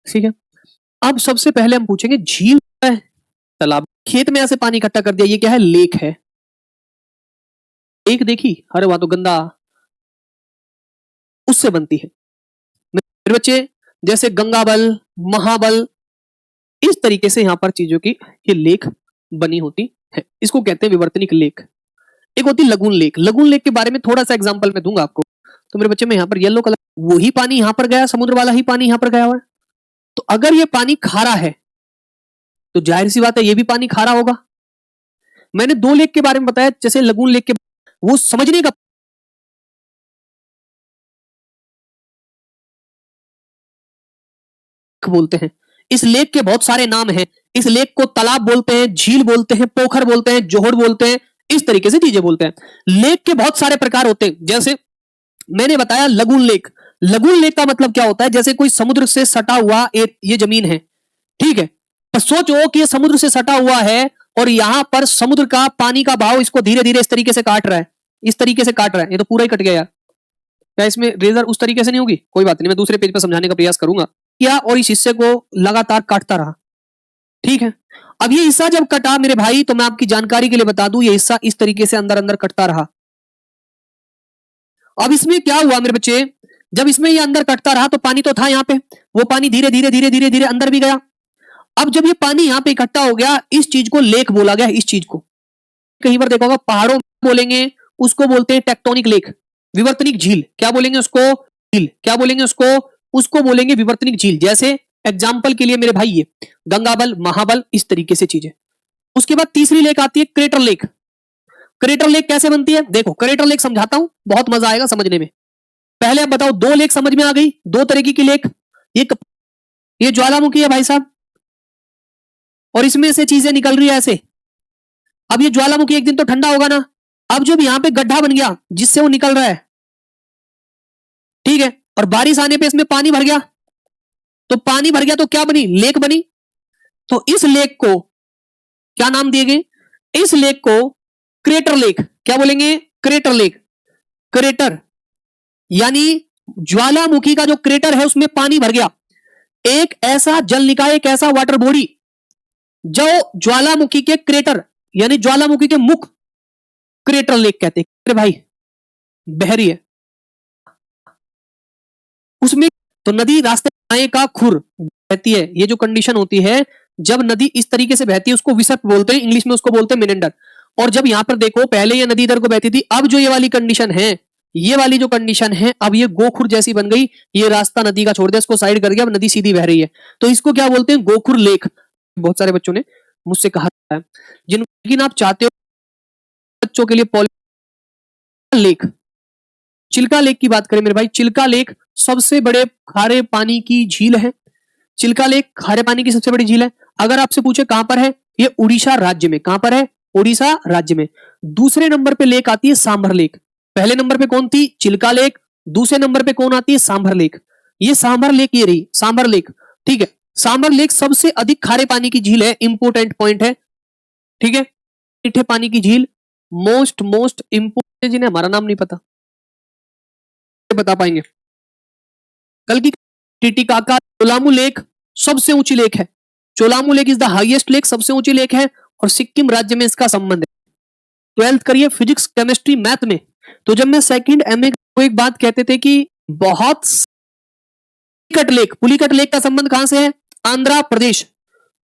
ठीक है। अब सबसे पहले हम पूछेंगे झील है, तालाब, खेत में ऐसे पानी इकट्ठा कर दिया, ये क्या है? लेक है। लेक देखी? अरे वहां तो गंदा, उससे बनती है। मेरे बच्चे जैसे गंगाबल, महाबल, इस तरीके से यहां पर चीजों की ये लेक बनी होती है। इसको कहते हैं विवर्तनिक लेक। एक होती है लगून लेक। लगून लेक के बारे में थोड़ा सा एग्जांपल मैं दूंगा आपको। तो मेरे बच्चे में यहाँ पर येलो कलर, वही पानी यहां पर गया, समुद्र वाला ही पानी यहां पर गया हुआ है। तो अगर ये पानी खारा है तो जाहिर सी बात है ये भी पानी खारा होगा। मैंने दो लेक के बारे में बताया, जैसे लगून लेक के, वो समझने का बोलते हैं। इस लेक के बहुत सारे नाम हैं। इस लेक को तालाब बोलते हैं, झील बोलते हैं, पोखर बोलते हैं, जोहड़ बोलते हैं, इस तरीके से चीजें बोलते हैं। लेक के बहुत सारे प्रकार होते हैं। जैसे मैंने बताया लगून लेक। लगून लेक का मतलब क्या होता है? जैसे कोई समुद्र से सटा हुआ ये जमीन है, ठीक है। तो सोचो कि ये समुद्र से सटा हुआ है और यहां पर समुद्र का पानी का बहाव इसको धीरे धीरे इस तरीके से काट रहा है, इस तरीके से काट रहा है। ये तो पूरा ही कट गया यार। क्या इसमें रेजर उस तरीके से नहीं होगी? कोई बात नहीं, मैं दूसरे पेज पर समझाने का प्रयास करूंगा। किया और इस हिस्से को लगातार काटता रहा, ठीक है। अब ये हिस्सा जब कटा मेरे भाई, तो मैं आपकी जानकारी के लिए बता दूं, ये हिस्सा इस तरीके से अंदर अंदर कटता रहा। अब इसमें क्या हुआ मेरे बच्चे? जब इसमें ये अंदर कटता रहा तो पानी तो था यहाँ पे, वो पानी धीरे धीरे धीरे धीरे धीरे अंदर भी गया। अब जब ये पानी यहाँ पे इकट्ठा हो गया, इस चीज को लेक बोला गया। इस चीज को कहीं पर देखा होगा, पहाड़ों में बोलेंगे उसको बोलते हैं टेक्टोनिक लेक, विवर्तनिक झील। क्या बोलेंगे उसको? झील। क्या बोलेंगे उसको? उसको बोलेंगे विवर्तनिक झील। जैसे एग्जाम्पल के लिए मेरे भाई ये गंगाबल, महाबल, इस तरीके से चीजें। उसके बाद तीसरी लेक आती है क्रेटर लेक। क्रेटर लेक कैसे बनती है? देखो क्रेटर लेक समझाता हूं, बहुत मजा आएगा समझने में। पहले आप बताओ, दो लेक समझ में आ गई, दो तरीके की लेक। ये ज्वालामुखी है भाई साहब, और इसमें से चीजें निकल रही है ऐसे। अब ये ज्वालामुखी एक दिन तो ठंडा होगा ना। अब जब यहां पे गड्ढा बन गया जिससे वो निकल रहा है, ठीक है, और बारिश आने पे इसमें पानी भर गया, तो पानी भर गया तो क्या बनी? लेक बनी। तो इस लेक को क्या नाम दिए गए? इस लेक को क्रेटर लेक। क्या बोलेंगे? Crater lake. क्रेटर यानी ज्वालामुखी का जो क्रेटर है उसमें पानी भर गया। एक ऐसा जल निकाय, एक ऐसा वाटर बॉडी जो ज्वालामुखी के क्रेटर यानी ज्वालामुखी के मुख, क्रेटर लेक कहते हैं। अरे भाई बह रही है उसमें, तो नदी रास्ते आए का खुर बहती है। ये जो कंडीशन होती है, जब नदी इस तरीके से बहती है उसको विसर्प बोलते हैं, इंग्लिश में उसको बोलते हैं मेनेंडर। और जब यहां पर देखो, पहले ये नदी इधर को बहती थी, अब जो ये वाली कंडीशन है, ये वाली जो कंडीशन है, अब ये गोखुर जैसी बन गई। ये रास्ता नदी का छोड़ दिया, इसको साइड कर गया, अब नदी सीधी बह रही है। तो इसको क्या बोलते हैं? गोखुर लेक। बहुत सारे बच्चों ने मुझसे कहा है, जिन आप चाहते हो बच्चों के लिए लेक। चिल्का लेक की बात करें मेरे भाई, चिल्का लेक सबसे बड़े खारे पानी की झील है। चिल्का लेक खारे पानी की सबसे बड़ी झील है। अगर आपसे पूछे कहां पर है, ये उड़ीसा राज्य में। कहां पर है? उड़ीसा राज्य में। दूसरे नंबर पे लेक आती है सांभर लेक। पहले नंबर पे कौन थी? चिल्का लेक। दूसरे नंबर पे कौन आती है? सांभर लेक। ये सांभर लेक ये रही, सांभर लेक, ठीक है। सांभर लेक सबसे अधिक खारे पानी की झील है, इंपोर्टेंट पॉइंट है, ठीक है। मीठे पानी की झील, मोस्ट इंपोर्टेंट, जिन्हें हमारा नाम नहीं पता बता पाएंगे। कल की टिटिकाका चोलामू लेक सबसे ऊंची लेक है। Cholamu lake is the highest lake, सबसे ऊंची लेक है, और सिक्किम राज्य में इसका संबंध है। 12th करिए फिजिक्स, केमिस्ट्री, मैथ में। तो जब मैं सेकंड एमए को एक बात कहते थे कि बहुत पुलिकट लेक, पुलिकट लेक का संबंध कहां से है? आंध्र प्रदेश।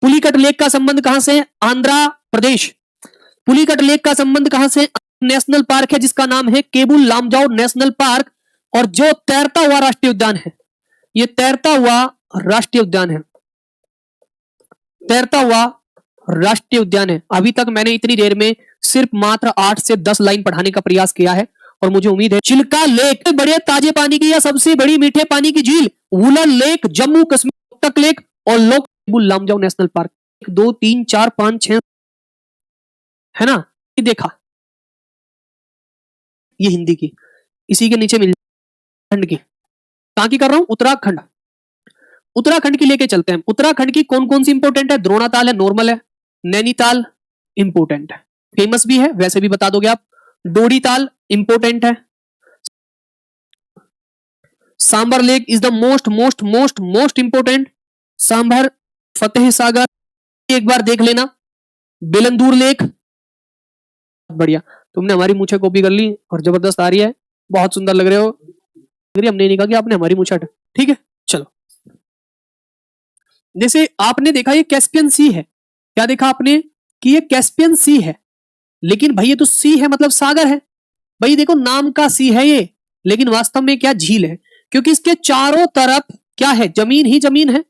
पुलिकट लेक का संबंध कहां से है? आंध्र प्रदेश। पुलिकट लेक का संबंध कहां से? नेशनल पार्क है जिसका नाम है केबुल लामजाओ नेशनल पार्क, और जो तैरता हुआ राष्ट्रीय उद्यान है, ये तैरता हुआ राष्ट्रीय उद्यान है, तैरता हुआ राष्ट्रीय उद्यान है। अभी तक मैंने इतनी देर में सिर्फ मात्र 8 से 10 लाइन पढ़ाने का प्रयास किया है, और मुझे उम्मीद है चिल्का लेक बड़े ताजे पानी की या सबसे बड़ी मीठे पानी की झील, वुलन लेक, जम्मू कश्मीर तक लेक, और लोक केबुल लामजाओ नेशनल पार्क। 1 2 3 4 5 6 है ना? ये देखा, ये हिंदी की, इसी के नीचे मिल खंड की। कहां की कर रहा हूं? उत्तराखंड। उत्तराखंड की लेके चलते हैं। उत्तराखंड की कौन कौन सी इंपोर्टेंट है? द्रोणाताल है, नॉर्मल है। नैनीताल इंपोर्टेंट है, फेमस भी है, वैसे भी बता दोगे आप। डोडी ताल इंपोर्टेंट है। Sambhar lake is the most important. Sambhar, Fateh Sagar, एक बार देख लेना, बेलंदूर लेक। बढ़िया, तुमने हमारी मूछें कॉपी कर ली और जबरदस्त आ रही है, बहुत सुंदर लग रहे हो। हमने नहीं कहा कि आपने हमारी मूछें, ठीक है। चलो, जैसे आपने देखा ये कैस्पियन सी है, क्या देखा आपने कि ये कैस्पियन सी है, लेकिन भाई ये तो सी है मतलब सागर है। भाई देखो नाम का सी है ये, लेकिन वास्तव में क्या झील है, क्योंकि इसके चारों तरफ क्या है, जमीन ही जमीन है।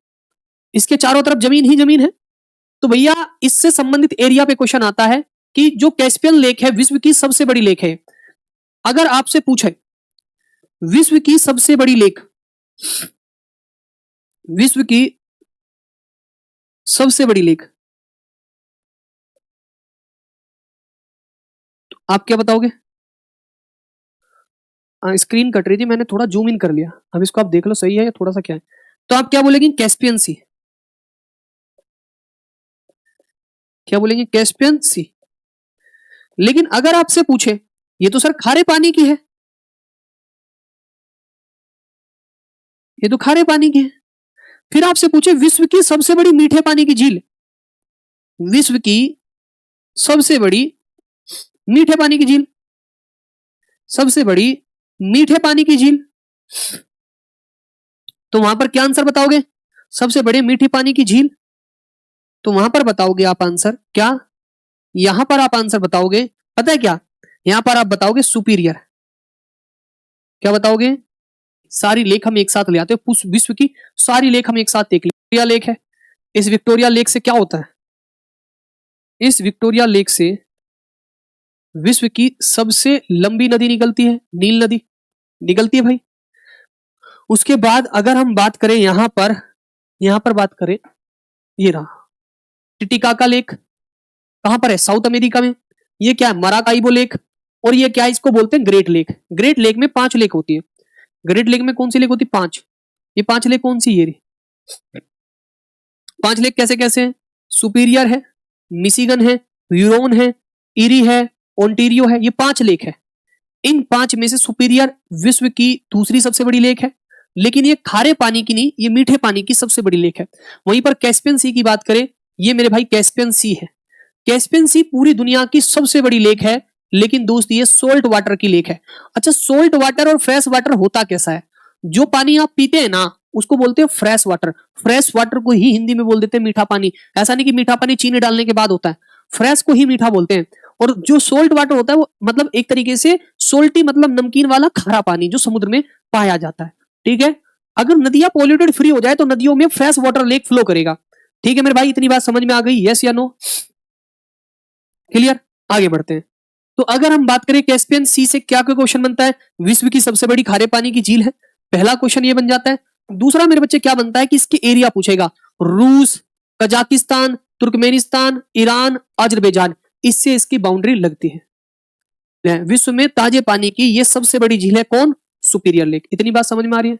इसके चारों तरफ जमीन ही जमीन है। तो भैया इससे संबंधित एरिया पे क्वेश्चन आता है कि जो कैस्पियन लेक है विश्व की सबसे बड़ी लेक है। अगर आपसे पूछे विश्व की सबसे बड़ी लेक, विश्व की सबसे बड़ी लेक, तो आप क्या बताओगे? स्क्रीन कट रही थी, मैंने थोड़ा जूम इन कर लिया। अब इसको आप देख लो सही है या थोड़ा सा क्या है। तो आप क्या बोलेंगे? कैस्पियन सी। क्या बोलेंगे? कैस्पियन सी। लेकिन अगर आपसे पूछे ये तो सर खारे पानी की है, ये तो खारे पानी की है। फिर आपसे पूछे विश्व की सबसे बड़ी मीठे पानी की झील, विश्व की सबसे बड़ी मीठे पानी की झील, सबसे बड़ी मीठे पानी की झील, तो वहां पर क्या आंसर बताओगे? सबसे बड़े मीठे पानी की झील, तो वहां पर बताओगे आप आंसर क्या? यहां पर आप आंसर बताओगे, पता है क्या? यहां पर आप बताओगे सुपीरियर। क्या बताओगे? सारी लेख हम एक साथ ले आते हैं, विश्व की सारी लेख हम एक साथ देख लें। विक्टोरिया लेक है, इस विक्टोरिया लेक से क्या होता है? इस विक्टोरिया लेक से विश्व की सबसे लंबी नदी निकलती है, नील नदी निकलती है भाई। उसके बाद अगर हम बात करें यहां पर बात करें, ये रहा टिटिकाका लेक, कहां पर है? साउथ अमेरिका में। ये क्या है? Maracaibo lake. और ये क्या है? इसको बोलते हैं ग्रेट लेक। ग्रेट लेक में 5 लेक होती है। ग्रेट लेक में कौन सी लेक होती है? 5। ये 5 लेक कौन सी? ये रही 5 लेक। कैसे कैसे हैं? सुपीरियर है, मिशिगन है, ह्यूरोन है, इरी है, ओंटारियो है। ये 5 लेक है। इन 5 में से सुपीरियर विश्व की दूसरी सबसे बड़ी लेक है, लेकिन ये खारे पानी की नहीं, ये मीठे पानी की सबसे बड़ी लेक है। वहीं पर कैस्पियन सी की बात करें, ये मेरे भाई कैस्पियन सी है। कैस्पियन सी पूरी दुनिया की सबसे बड़ी लेक है, लेकिन दोस्त ये सोल्ट वाटर की लेक है। अच्छा, सोल्ट वाटर और फ्रेश वाटर होता कैसा है? जो पानी आप पीते हैं ना उसको बोलते हैं फ्रेश वाटर। फ्रेश वाटर को ही हिंदी में बोल देते हैं मीठा पानी। ऐसा नहीं कि मीठा पानी चीनी डालने के बाद होता है, फ्रेश को ही मीठा बोलते हैं। और जो सोल्ट वाटर होता है वो मतलब एक तरीके से सोल्टी मतलब नमकीन वाला खारा पानी जो समुद्र में पाया जाता है। ठीक है, अगर नदियां पॉल्यूटेड फ्री हो जाए तो नदियों में फ्रेश वाटर लेक फ्लो करेगा। ठीक है मेरे भाई, इतनी बात समझ में आ गई? यस या नो? क्लियर? आगे बढ़ते हैं। तो अगर हम बात करें कैस्पियन सी से क्या क्या क्वेश्चन बनता है? विश्व की सबसे बड़ी खारे पानी की झील है, पहला क्वेश्चन ये बन जाता है। दूसरा मेरे बच्चे क्या बनता है कि इसके एरिया पूछेगा। रूस, कजाकिस्तान, तुर्कमेनिस्तान, ईरान, अजरबैजान, इससे इसकी बाउंड्री लगती है। विश्व में ताजे पानी की ये सबसे बड़ी झील है कौन? Superior lake. इतनी बात समझ में आ रही है?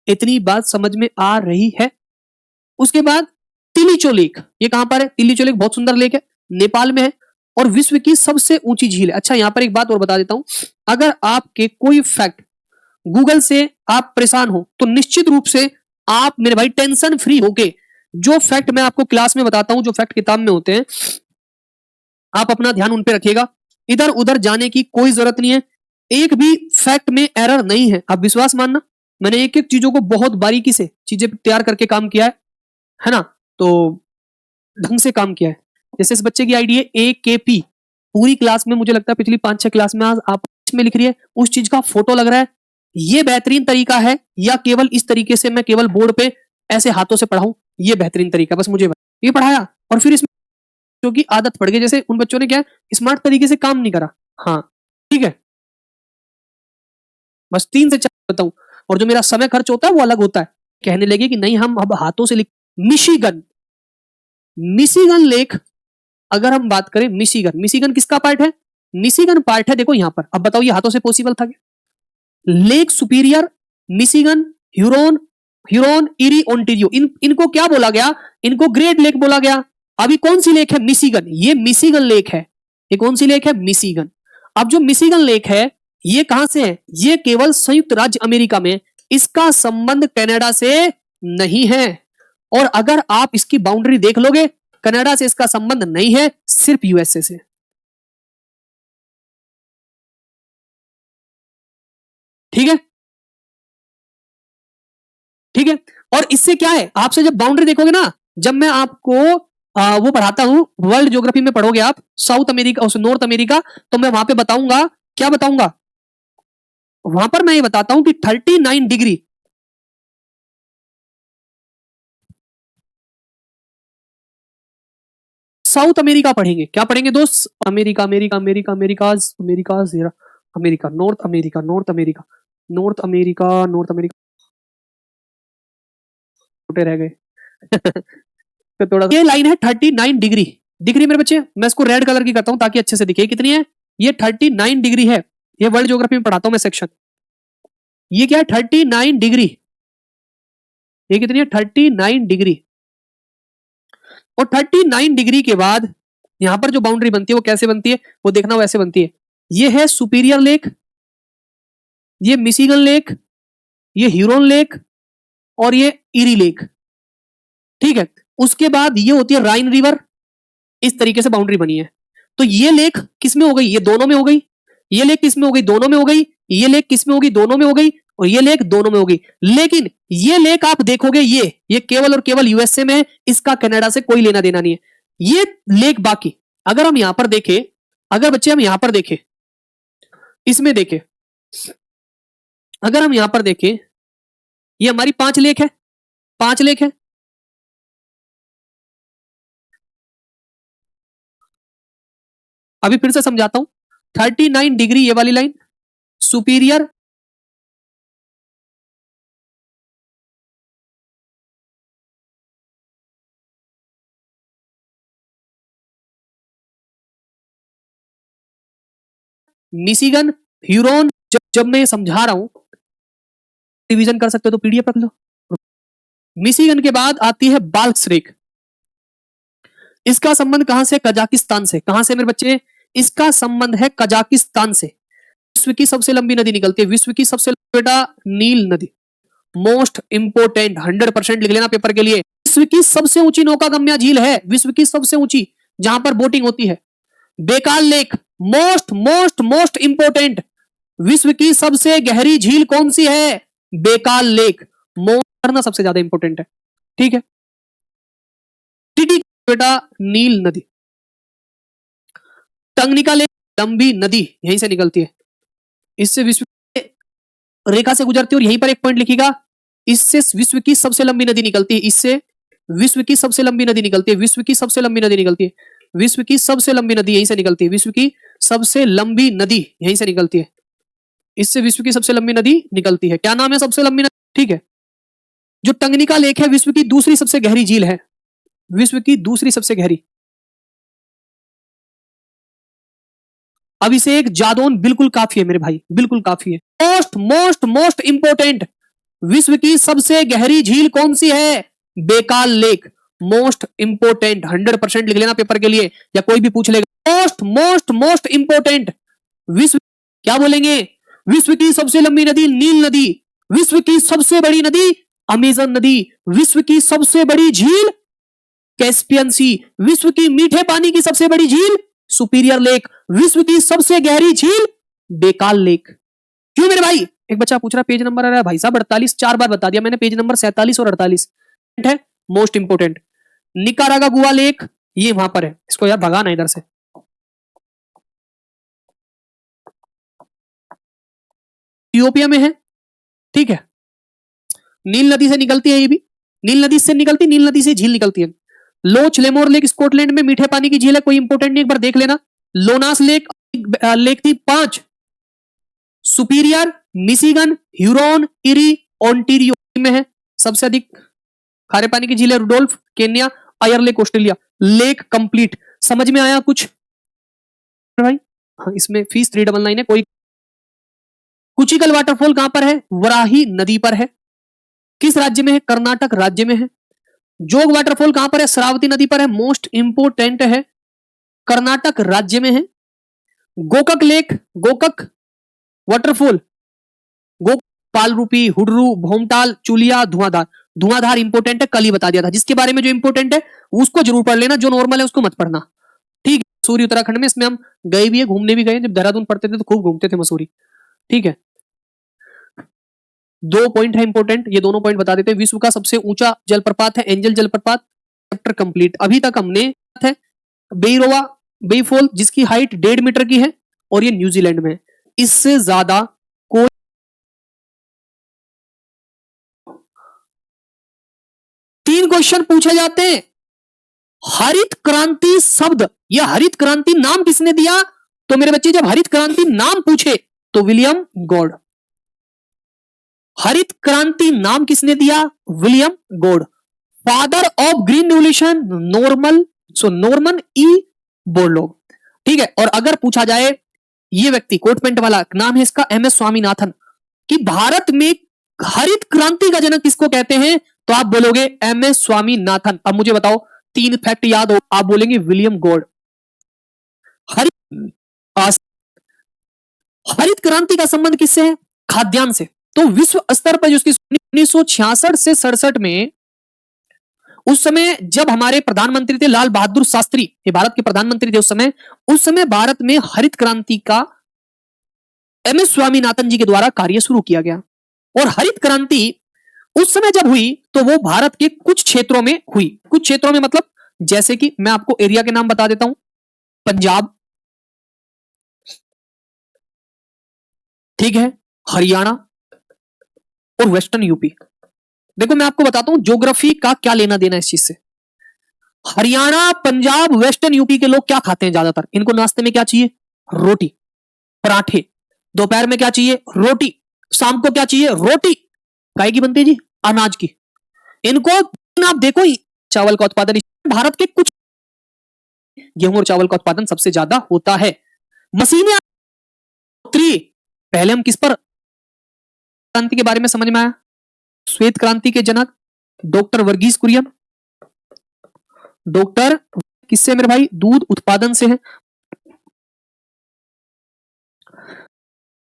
इतनी बात समझ में आ रही है? उसके बाद तिलिचो लेक, ये कहां पर है? तिलिचो लेक बहुत सुंदर लेक है, नेपाल में है और विश्व की सबसे ऊंची झील है। अच्छा, यहां पर एक बात और बता देता हूं, अगर आपके कोई फैक्ट गूगल से आप परेशान हो तो निश्चित रूप से आप मेरे भाई टेंशन फ्री होके जो फैक्ट मैं आपको क्लास में बताता हूं, जो फैक्ट किताब में होते हैं, आप अपना ध्यान उन पे रखिएगा। इधर उधर जाने की कोई जरूरत नहीं है, एक भी फैक्ट में एरर नहीं है। आप विश्वास मानना, मैंने एक एक चीजों को बहुत बारीकी से चीजें तैयार करके काम किया है ना, तो ढंग से काम किया है। जैसे इस बच्चे की आईडी है AKP, पूरी क्लास में मुझे लगता है पिछली 5-6 क्लास में आज आप में लिख रही है, उस चीज का फोटो लग रहा है। ये बेहतरीन तरीका है या केवल इस तरीके से मैं केवल बोर्ड पे ऐसे हाथों से पढ़ाऊं? ये बेहतरीन तरीका, बस मुझे ये पढ़ाया और फिर इसमें जो की आदत पड़ गई, जैसे उन बच्चों ने क्या स्मार्ट तरीके से काम नहीं करा। हाँ ठीक है, बस 3 से 4 बताऊं, और जो मेरा समय खर्च होता है वो अलग होता है। कहने लगे कि नहीं हम अब हाथों से लिख। मिशिगन, मिशिगन लेक, अगर हम बात करें मिशिगन, मिशिगन किसका पार्ट है? मिशिगन पार्ट है, देखो यहां पर। अब बताओ ये हाथों से पॉसिबल था क्या? Lake superior, Michigan, Huron, Huron, eri, Ontario, इनको क्या बोला गया? इनको ग्रेट लेक बोला गया। अभी कौन सी लेक है? मिशिगन। ये मिशिगन लेक है। ये कौन सी लेक है? मिशिगन। अब जो मिशिगन लेक है ये कहां से है? ये केवल संयुक्त राज्य अमेरिका में, इसका संबंध कनाडा से नहीं है। और अगर आप इसकी बाउंड्री देख लोगे, कनाडा से इसका संबंध नहीं है, सिर्फ यूएसए से। ठीक है, ठीक है। और इससे क्या है, आपसे जब बाउंड्री देखोगे ना, जब मैं आपको वो पढ़ाता हूं, वर्ल्ड ज्योग्राफी में पढ़ोगे आप, साउथ अमेरिका और नॉर्थ अमेरिका, तो मैं वहां पे बताऊंगा, क्या बताऊंगा, वहां पर मैं ये बताता हूं कि 39 डिग्री साउथ अमेरिका पढ़ेंगे। क्या पढ़ेंगे दोस्त? America, America, America, Americas, Americas, America, North America, North America, North America, North America, छोटे रह गए। तो थोड़ा ये लाइन है 39 डिग्री, डिग्री मेरे बच्चे, मैं इसको रेड कलर की करता हूं ताकि अच्छे से दिखे कितनी है। ये 39 डिग्री है, ये वर्ल्ड ज्योग्राफी में पढ़ाता हूं मैं सेक्शन। ये क्या है? 39 डिग्री। ये कितनी है? 39 डिग्री। और 39 डिग्री के बाद यहां पर जो बाउंड्री बनती है वो कैसे बनती है, वो देखना, वैसे बनती है। ये है सुपीरियर लेक, ये मिशिगन लेक, ये ह्यूरोन लेक, और ये इरी लेक। ठीक है, उसके बाद ये होती है राइन रिवर। इस तरीके से बाउंड्री बनी है। तो ये लेक किस में हो गई? ये दोनों में हो गई। ये लेक किस में हो गई? दोनों में हो गई। ये लेक किस में होगी? दोनों में हो गई। और ये लेक दोनों में होगी। लेकिन ये लेक आप देखोगे, ये केवल और केवल यूएसए में है, इसका कनाडा से कोई लेना देना नहीं है। ये लेक बाकी, अगर हम यहां पर देखें, अगर बच्चे हम यहां पर देखें, इसमें देखें, अगर हम यहां पर देखें, ये हमारी 5 लेक है, 5 लेक है। अभी फिर से समझाता हूं। 39 डिग्री ये वाली लाइन, सुपीरियर, मिशिगन, ह्यूरोन। जब मैं ये समझा रहा हूं, रिवीजन कर सकते हो तो पीडीएफ रख लो। मिशिगन के बाद आती है बाल्क्स लेक। इसका संबंध कहां से? कजाकिस्तान से। कहां से मेरे बच्चे? इसका संबंध है कजाकिस्तान से। विश्व की सबसे लंबी नदी निकलती है, विश्व की सबसे लंबी, बेटा, नील नदी। मोस्ट इंपोर्टेंट, 100% लिख लेना पेपर के लिए। विश्व की सबसे ऊंची नौकागम्य झील है, विश्व की सबसे ऊंची, जहां पर बोटिंग होती है, Baikal lake. Most most most important, विश्व की सबसे गहरी झील कौन सी है? Baikal lake. मोस्ट करना सबसे ज्यादा इंपोर्टेंट है। ठीक है, टीटी, बेटा, नील नदी। टंगनिका लेक, लंबी नदी, यहीं से निकलती है, इससे विश्व रेखा से गुजरती है। और यहीं पर एक पॉइंट लिखिएगा, इससे विश्व की सबसे लंबी नदी निकलती है, इससे विश्व की सबसे लंबी नदी निकलती है, विश्व की सबसे लंबी नदी निकलती है, विश्व की सबसे लंबी नदी यहीं से निकलती है, विश्व की सबसे लंबी नदी यहीं से निकलती है, इससे विश्व की सबसे लंबी नदी निकलती है। क्या नाम है सबसे लंबी नदी? ठीक है, जो टंगनिका लेक है विश्व की दूसरी सबसे गहरी झील है, विश्व की दूसरी सबसे गहरी। अभिषेक जादौन, बिल्कुल काफी है मेरे भाई, बिल्कुल काफी है। मोस्ट मोस्ट मोस्ट इंपोर्टेंट, विश्व की सबसे गहरी झील कौन सी है? Baikal lake. मोस्ट इंपोर्टेंट, 100% लिख लेना पेपर के लिए, या कोई भी पूछ लेगा। मोस्ट मोस्ट मोस्ट इंपोर्टेंट, विश्व, क्या बोलेंगे? विश्व की सबसे लंबी नदी नील नदी, विश्व की सबसे बड़ी नदी अमेजन नदी, विश्व की सबसे बड़ी झील कैस्पियन सी, विश्व की मीठे पानी की सबसे बड़ी झील सुपीरियर लेक, विश्व की सबसे गहरी झील बेकाल लेक। क्यों मेरे भाई? एक बच्चा पूछ रहा पेज नंबर आ रहा है, भाई साहब 48 4 बार बता दिया मैंने, पेज नंबर 47 और 48 है। मोस्ट इंपोर्टेंट, निकारागा गुआ लेक, ये वहां पर है, इसको यार भगाना इधर से। इथियोपिया में है। ठीक है, नील नदी से निकलती है, ये भी नील नदी से निकलती, नील नदी से झील निकलती है। लोच लेमोर लेक स्कॉटलैंड में मीठे पानी की झील है, कोई इंपोर्टेंट नहीं, एक बार देख लेना। लोनास लेक, लेक थी 5, superior, Michigan, Huron, eri, Ontario में है। सबसे अधिक खारे पानी की झील है रुडोल्फ, केन्या, आयर लेक, ऑस्ट्रेलिया। लेक कंप्लीट, समझ में आया कुछ भाई? हाँ, इसमें फीस 399 है। कोई कुचिकल वाटरफॉल कहां पर है? वराही नदी पर है। किस राज्य में है? कर्नाटक राज्य में है। जोग वाटरफॉल कहां पर है? श्रावती नदी पर है। मोस्ट इंपोर्टेंट है, कर्नाटक राज्य में है। गोकक लेक, गोकक वाटरफॉल, पाल रूपी, हुडरू, भोमटाल, चुलिया, धुआंधार। धुआंधार इंपोर्टेंट है, कल ही बता दिया था। जिसके बारे में जो इंपोर्टेंट है उसको जरूर पढ़ लेना, जो नॉर्मल है उसको मत पढ़ना। ठीक है। मसूरी उत्तराखंड में, इसमें हम गए भी है, घूमने भी गए। जब देहरादून पढ़ते थे तो खूब घूमते थे मसूरी। ठीक है। 2 पॉइंट है इंपोर्टेंट, ये दोनों पॉइंट बता देते हैं। विश्व का सबसे ऊंचा जलप्रपात है एंजल जलप्रपात। Chapter complete. अभी तक हमने है बेइरोवा बेफॉल, जिसकी हाइट 1.5 मीटर की है और ये न्यूजीलैंड में है। इससे ज्यादा कोई 3 क्वेश्चन पूछे जाते हैं। हरित क्रांति शब्द या हरित क्रांति नाम किसने दिया? तो मेरे बच्चे जब हरित क्रांति नाम पूछे तो विलियम गॉड। हरित क्रांति नाम किसने दिया? William God. Father of green revolution Norman E Borlaug. ठीक है। और अगर पूछा जाए, ये व्यक्ति कोट पैंट वाला नाम है इसका एम एस स्वामीनाथन, कि भारत में हरित क्रांति का जनक किसको कहते हैं? तो आप बोलोगे एम एस स्वामीनाथन। अब मुझे बताओ 3 फैक्ट याद हो, आप बोलेंगे विलियम गॉड। हरित क्रांति का संबंध किससे है? खाद्यान्न से। तो विश्व स्तर पर जिसकी 1966 से 67 में, उस समय जब हमारे प्रधानमंत्री थे लाल बहादुर शास्त्री, ये भारत के प्रधानमंत्री थे उस समय भारत में हरित क्रांति का एम एस स्वामीनाथन जी के द्वारा कार्य शुरू किया गया। और हरित क्रांति उस समय जब हुई तो वो भारत के कुछ क्षेत्रों में हुई। कुछ क्षेत्रों में मतलब, जैसे कि मैं आपको एरिया के नाम बता देता हूं। पंजाब, ठीक है, हरियाणा और वेस्टर्न यूपी। देखो मैं आपको बताता हूं ज्योग्राफी का क्या लेना देना इस चीज से। हरियाणा, पंजाब, वेस्टर्न यूपी के लोग क्या खाते हैं ज्यादातर? इनको नाश्ते में क्या चाहिए? रोटी, पराठे। दोपहर में क्या चाहिए? रोटी। शाम को क्या चाहिए? रोटी। काय की बनती है जी? अनाज की। इनको आप देखो, चावल का उत्पादन भारत के कुछ गेहूं और चावल का उत्पादन सबसे ज्यादा होता है। मशीनें पहले हम किस पर क्रांति के बारे में समझ में आया? श्वेत क्रांति के जनक डॉक्टर वर्गीस कुरियन। डॉक्टर किससे मेरे भाई? दूध उत्पादन से है।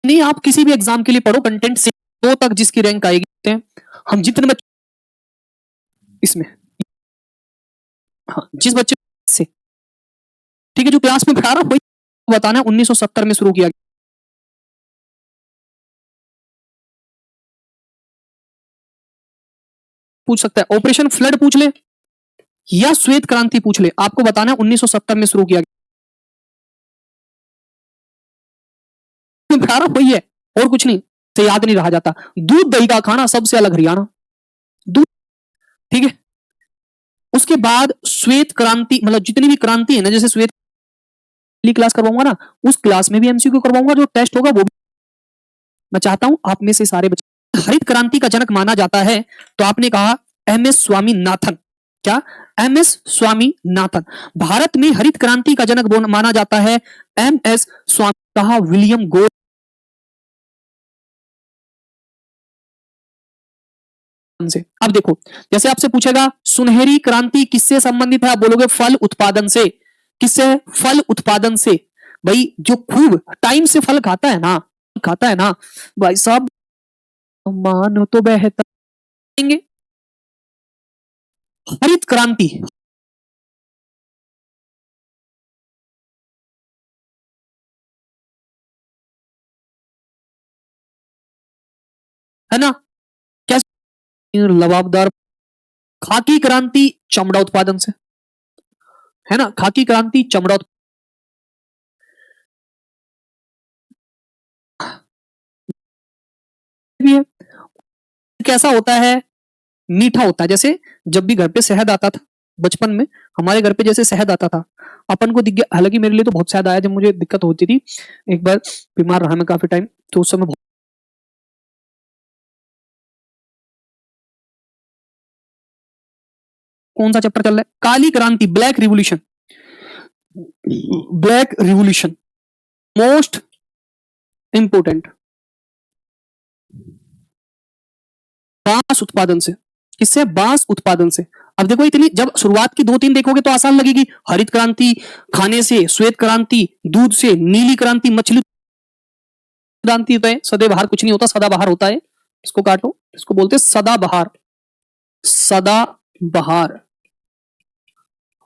नहीं, आप किसी भी एग्जाम के लिए पढ़ो, कंटेंट से 2 तक जिसकी रैंक आएगी, हम जितने बच्चे इसमें, हाँ, जिस बच्चे से, ठीक है, जो क्लास में पढ़ा रहा हूं बताना 1970 में शुरू किया गया। पूछ सकता है, ऑपरेशन फ्लड पूछ ले या श्वेत क्रांति पूछ ले, आपको बताना 1970 में शुरू किया गया। वही है और कुछ नहीं, से याद नहीं रहा जाता। दूध दही का खाना सबसे अलग हरियाणा, दूध, ठीक है। उसके बाद श्वेत क्रांति, मतलब जितनी भी क्रांति है ना, जैसे श्वेत क्लास करवाऊंगा ना, उस क्लास में भी एमसीक्यू करवाऊंगा, जो टेस्ट होगा वो भी। मैं चाहता हूं आप में से सारे बच्चे, हरित क्रांति का जनक माना जाता है तो आपने कहा एम एस स्वामीनाथन। क्या? M S Swaminathan. भारत में हरित क्रांति का जनक माना जाता है एम एस स्वामी। कहा विलियम गॉड से। अब देखो, जैसे आपसे पूछेगा सुनहरी क्रांति किससे संबंधित है, आप बोलोगे फल उत्पादन से। किससे? फल उत्पादन से। भाई जो खूब टाइम से फल खाता है ना भाई साहब, मानो तो बेहतर। हरित क्रांति है ना, क्या? लवाबदार। खाकी क्रांति चमड़ा उत्पादन से, है ना, खाकी क्रांति चमड़ा भी है। कैसा होता है? मीठा होता है। जैसे जब भी घर पे शहद आता था बचपन में, हमारे घर पे जैसे शहद आता था, अपन को दिख गया। हालांकि मेरे लिए तो बहुत शहद आया जब मुझे दिक्कत होती थी। एक बार बीमार रहा मैं काफी टाइम, तो उस समय कौन सा चैप्टर चल रहा है? काली क्रांति, black revolution. Black revolution most important. बांस उत्पादन से। किससे? बांस उत्पादन से। अब देखो, इतनी जब शुरुआत की 2-3 देखोगे तो आसान लगेगी। हरित क्रांति खाने से, श्वेत क्रांति दूध से, नीली क्रांति मछली क्रांति, तो है सदैव बाहर कुछ नहीं होता, सदा बाहर होता है इसको काटो, इसको बोलते हैं सदाबहार। सदाबहार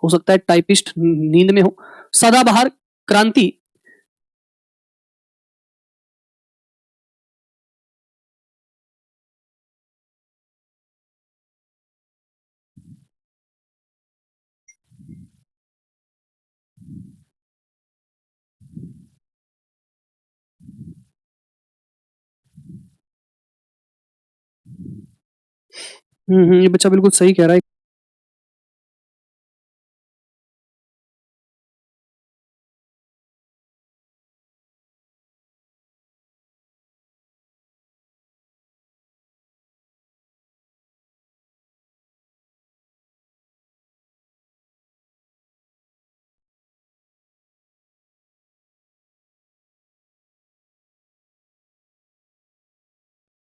हो सकता है टाइपिस्ट नींद में हो। सदाबहार क्रांति ये बच्चा बिल्कुल सही कह रहा है।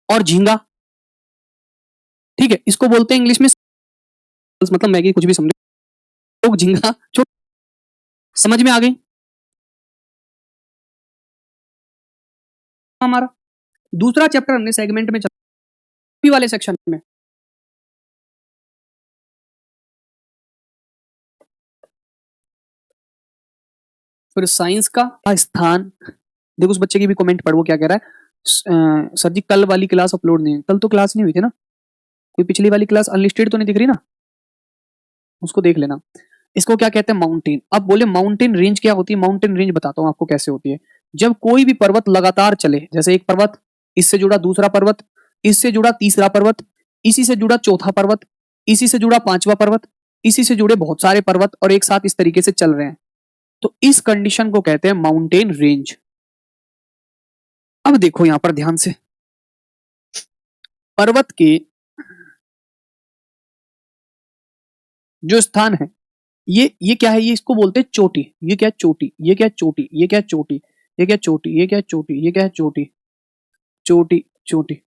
और झींगा, ठीक है, इसको बोलते हैं इंग्लिश में मतलब मैगी, कुछ भी समझो। लोग झींगा समझ में आ गई हमारा। दूसरा चैप्टर हमने सेगमेंट में चला वाले सेक्शन में। फिर साइंस का स्थान, देखो उस बच्चे की भी कमेंट पढ़, वो क्या कह रहा है, सर जी कल वाली क्लास अपलोड नहीं है। कल तो क्लास नहीं हुई थी ना, कोई पिछली वाली क्लास अनलिस्टेड तो नहीं दिख रही ना, उसको देख लेना। इसको क्या कहते हैं, माउंटेन। अब बोले माउंटेन रेंज क्या होती है, माउंटेन रेंज बताता हूं आपको कैसे होती है। जब कोई भी पर्वत लगातार चले, जैसे एक पर्वत, इससे जुड़ा दूसरा पर्वत, इससे जुड़ा तीसरा पर्वत, इसी से जुड़ा चौथा पर्वत, इसी से जुड़ा पांचवा पर्वत, इसी से जुड़े बहुत सारे पर्वत और एक साथ इस तरीके से चल रहे हैं, तो इस कंडीशन को कहते हैं माउंटेन रेंज। अब देखो यहां पर ध्यान से, पर्वत के जो स्थान है, ये क्या है, ये इसको बोलते हैं चोटी। ये क्या है, चोटी। ये क्या है, चोटी। ये क्या है, चोटी। ये क्या है, चोटी। ये क्या है, चोटी। ये क्या है, चोटी। चोटी चोटी,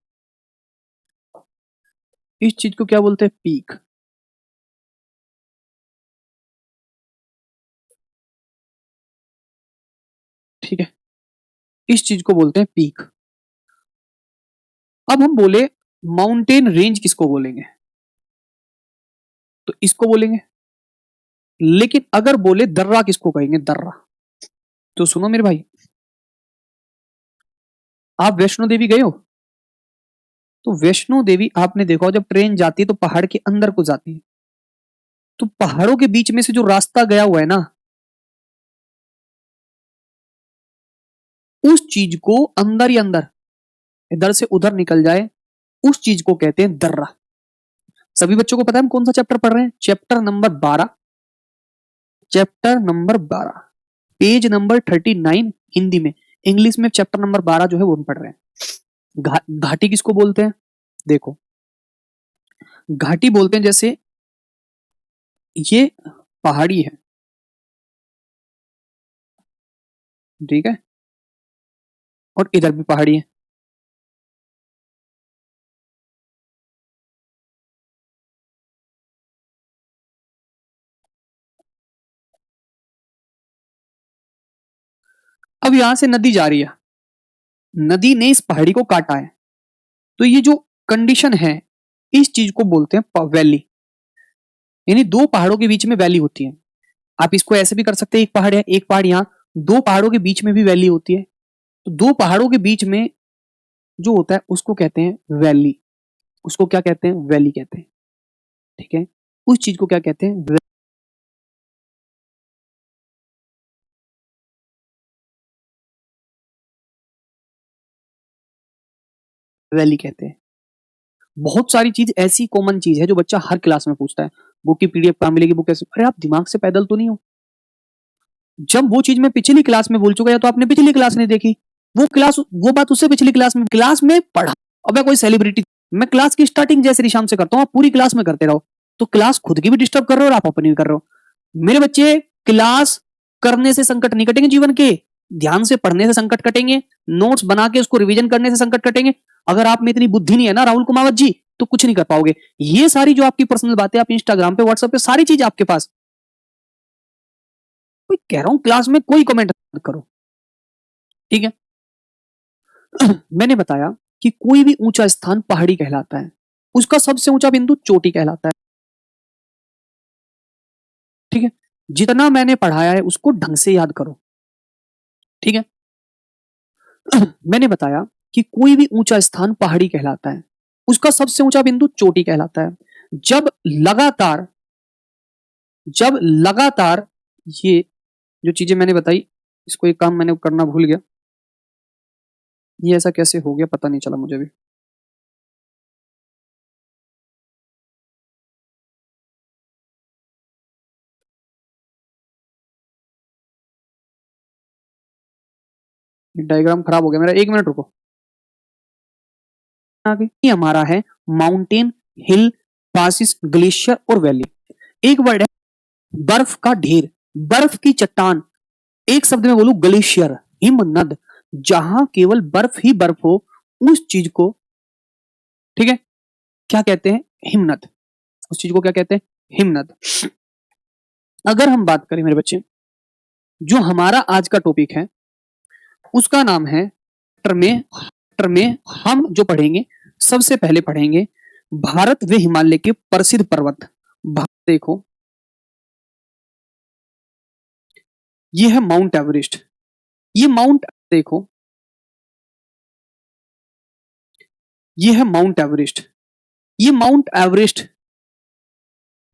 इस चीज को क्या बोलते हैं, पीक। ठीक है, इस चीज को बोलते हैं पीक। अब हम बोले माउंटेन रेंज किसको बोलेंगे, तो इसको बोलेंगे। लेकिन अगर बोले दर्रा किसको कहेंगे, दर्रा। तो सुनो मेरे भाई, आप वैष्णो देवी गए हो, तो वैष्णो देवी आपने देखा जब ट्रेन जाती है तो पहाड़ के अंदर को जाती है, तो पहाड़ों के बीच में से जो रास्ता गया हुआ है ना, उस चीज को अंदर ही अंदर, इधर से उधर निकल जाए, उस चीज को कहते हैं दर्रा। सभी बच्चों को पता है हम कौन सा चैप्टर पढ़ रहे हैं, chapter number 12। Chapter number 12 page number 39 Hindi में। इंग्लिश में चैप्टर नंबर 12 जो है वो हम पढ़ रहे हैं। घाटी किसको बोलते हैं, देखो घाटी बोलते हैं, जैसे ये पहाड़ी है, ठीक है, और इधर भी पहाड़ी है। अब यहां से नदी जा रही है, नदी ने इस पहाड़ी को काटा है, तो ये जो कंडीशन है, इस चीज को बोलते हैं वैली। यानी दो पहाड़ों के बीच में वैली होती है। आप इसको ऐसे भी कर सकते हैं, एक पहाड़ है, एक पहाड़ यहां, दो पहाड़ों के बीच में भी वैली होती है। तो दो पहाड़ों के बीच में जो होता है उसको कहते हैं वैली। उसको क्या कहते हैं, वैली कहते हैं। ठीक है, उस चीज को क्या कहते हैं, वैली कहते हैं। बहुत सारी चीज ऐसी कॉमन चीज है जो बच्चा हर क्लास में पूछता है, बुक की पीडीएफ कहां मिलेगी, बुक कैसे, अरे आप दिमाग से पैदल तो नहीं हो। जब वो चीज मैं पिछली क्लास में बोल चुका, या तो आपने पिछली क्लास नहीं देखी, वो बात उससे पिछली क्लास में पढ़ा। अब मैं कोई सेलिब्रिटी, मैं क्लास की स्टार्टिंग जैसे निशान से करता हूं, आप पूरी क्लास में करते रहो, तो क्लास खुद की भी डिस्टर्ब कर रहे हो और आप अपनी भी कर रहे हो। मेरे बच्चे, क्लास करने से संकट नहीं कटेंगे जीवन के, ध्यान से पढ़ने से संकट कटेंगे, नोट्स बना के उसको रिवीजन करने से संकट कटेंगे। अगर आप में इतनी बुद्धि नहीं है ना राहुल कुमावत जी, तो कुछ नहीं कर पाओगे। ये सारी जो आपकी पर्सनल बातें, आप इंस्टाग्राम पे, व्हाट्सएप पे, सारी चीज आपके पास। कोई कह रहा हूं क्लास में कोई कमेंट मत करो, ठीक है। मैंने बताया कि कोई भी ऊंचा स्थान पहाड़ी कहलाता है, उसका सबसे ऊंचा बिंदु चोटी कहलाता है। ठीक है, जितना मैंने पढ़ाया है उसको ढंग से याद करो। ठीक है, मैंने बताया कि कोई भी ऊंचा स्थान पहाड़ी कहलाता है, उसका सबसे ऊंचा बिंदु चोटी कहलाता है। जब लगातार ये जो चीजें मैंने बताई, इसको एक काम मैंने करना भूल गया, ये ऐसा कैसे हो गया पता नहीं चला मुझे भी। डायग्राम खराब हो गया मेरा, 1 मिनट रुको। आगे हमारा है माउंटेन, हिल, पासिस, ग्लेशियर और वैली। एक वर्ड है बर्फ का ढेर, बर्फ की चट्टान, एक शब्द में बोलूं ग्लेशियर, हिमनद, जहां केवल बर्फ ही बर्फ हो उस चीज को, ठीक है, क्या कहते हैं? हिमनद। उस चीज को क्या कहते हैं? हिमनद। अगर हम बात करें मेरे बच्चे, जो हमारा आज का टॉपिक है उसका नाम है में हम जो पढ़ेंगे, सबसे पहले पढ़ेंगे भारत व हिमालय के प्रसिद्ध पर्वत। देखो, ये है माउंट एवरेस्ट। ये माउंट, देखो, ये है माउंट एवरेस्ट। ये माउंट एवरेस्ट,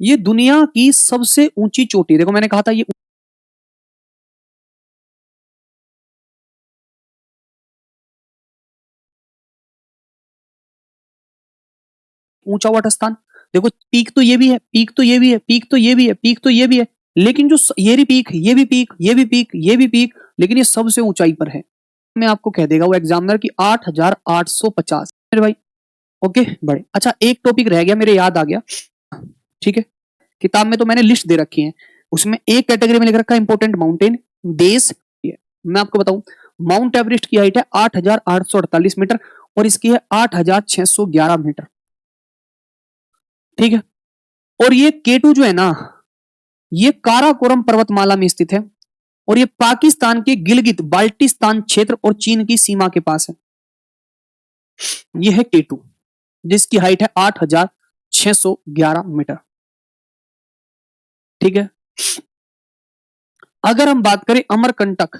ये दुनिया की सबसे ऊंची चोटी। देखो मैंने कहा था ये ऊंचा वाट स्थान। देखो पीक तो ये भी है, पीक तो ये भी है, पीक तो ये भी है, पीक तो ये भी है, लेकिन जो ये भी पीक, ये भी पीक, ये भी पीक, ये भी पीक, लेकिन ये सबसे ऊंचाई पर है। मैं आपको कह देगा वो एग्जामिनर की 8,850 मेरे भाई। ओके, बड़े अच्छा, एक टॉपिक रह गया, मेरे याद आ गया। ठीक है, किताब में तो मैंने लिस्ट दे रखी है, उसमें एक कैटेगरी में लिख रखा है इंपोर्टेंट माउंटेन देश। मैं आपको बताऊं, माउंट एवरेस्ट की हाइट है 8,848 मीटर और इसकी है 8,611 मीटर। ठीक है, और ये केटू जो है ना, ये काराकोरम पर्वतमाला में स्थित है और ये पाकिस्तान के गिलगित बाल्टिस्तान क्षेत्र और चीन की सीमा के पास है। ये है केटू, जिसकी हाइट है 8,611 मीटर। ठीक है, अगर हम बात करें अमरकंटक,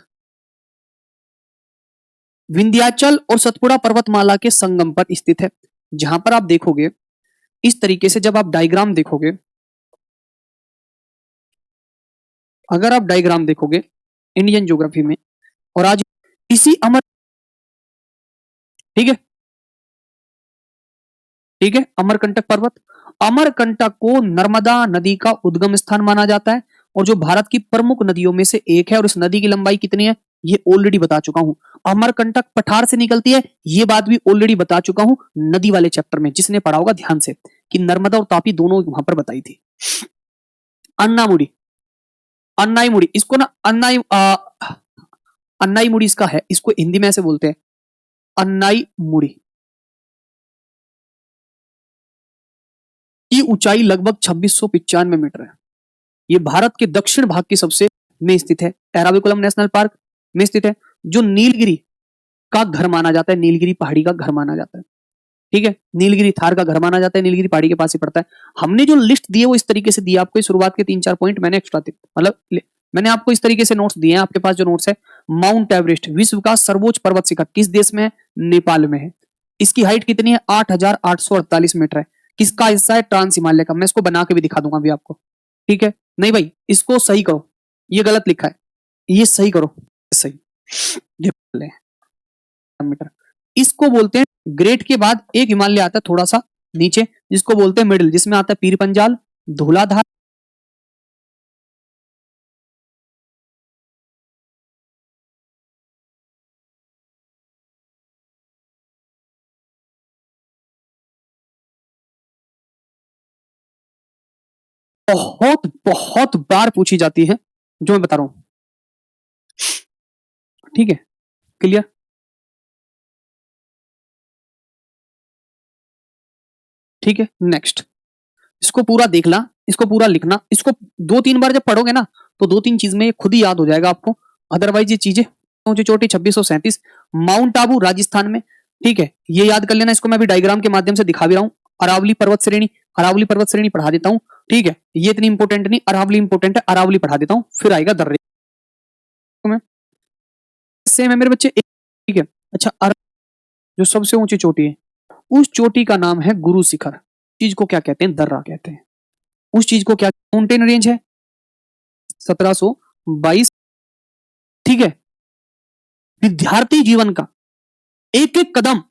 विंध्याचल और सतपुड़ा पर्वतमाला के संगम पर स्थित है, जहां पर आप देखोगे इस तरीके से, जब आप डायग्राम देखोगे, अगर आप डायग्राम देखोगे इंडियन ज्योग्राफी में, और आज इसी ठीक है, ठीक है, अमरकंटक पर्वत, अमरकंटक को नर्मदा नदी का उद्गम स्थान माना जाता है और जो भारत की प्रमुख नदियों में से एक है, और इस नदी की लंबाई कितनी है ये ऑलरेडी बता चुका हूं। अमरकंटक पठार से निकलती है, ये बात भी ऑलरेडी बता चुका हूं नदी वाले चैप्टर में, जिसने पढ़ा होगा ध्यान से, कि नर्मदा और तापी दोनों वहां पर बताई थी। अन्नामुड़ी, अन्नाईमुड़ी, इसको ना अन्नाईमुड़ी इसका है, इसको हिंदी में ऐसे बोलते हैं अन्नाईमुड़ी। की ऊंचाई लगभग 2695 मीटर है। ये भारत के दक्षिण भाग की सबसे में स्थित है, एराविकुलम नेशनल पार्क में स्थित है, जो नीलगिरी का घर माना जाता है, नीलगिरी पहाड़ी का घर माना जाता है। ठीक है, नीलगिरी थार का घर माना जाता है, नीलगिरी पहाड़ी के पास ही पड़ता है। हमने जो लिस्ट दी है वो इस तरीके से दी है आपको, शुरुआत के 3-4 पॉइंट मैंने एक्स्ट्रा दी, मतलब मैंने आपको इस तरीके से नोट्स दिए हैं। आपके पास जो नोट्स है, माउंट एवरेस्ट विश्व का सर्वोच्च पर्वत शिखर किस देश में है? नेपाल में है। इसकी हाइट कितनी है? 8,848 मीटर है। किसका हिस्सा है? ट्रांस हिमालय का। मैं इसको बना के भी दिखा दूंगा अभी आपको। ठीक है, नहीं भाई इसको सही करो, ये गलत लिखा है, ये सही करो, सही मीटर। इसको बोलते हैं ग्रेट के बाद एक हिमालय आता है थोड़ा सा नीचे, जिसको बोलते हैं मिडिल, जिसमें आता है पीर पंजाल, धौलाधार, बहुत बहुत बार पूछी जाती है जो मैं बता रहा हूं। ठीक है, क्लियर? ठीक है, नेक्स्ट, इसको पूरा देखना, इसको पूरा लिखना, इसको 2-3 बार जब पढ़ोगे ना तो 2-3 चीज में खुद ही याद हो जाएगा आपको। अदरवाइज ये चीजें, ऊंची चोटी 2637, माउंट आबू राजस्थान में, ठीक है, ये याद कर लेना, इसको मैं अभी डायग्राम के माध्यम से दिखा भी रहा हूं। अरावली पर्वत श्रेणी पढ़ा देता हूं। ठीक है, ये इतनी इंपॉर्टेंट नहीं, अरावली इंपॉर्टेंट है, अरावली पढ़ा देता हूं, फिर आएगा दर्रे में। सेम है मेरे बच्चे, ठीक है। अच्छा, जो सबसे ऊंची चोटी है, उस चोटी का नाम है गुरु शिखर। चीज को क्या कहते हैं? दर्रा कहते हैं। उस चीज को क्या, माउंटेन रेंज है 1722। ठीक है, विद्यार्थी जीवन का एक एक कदम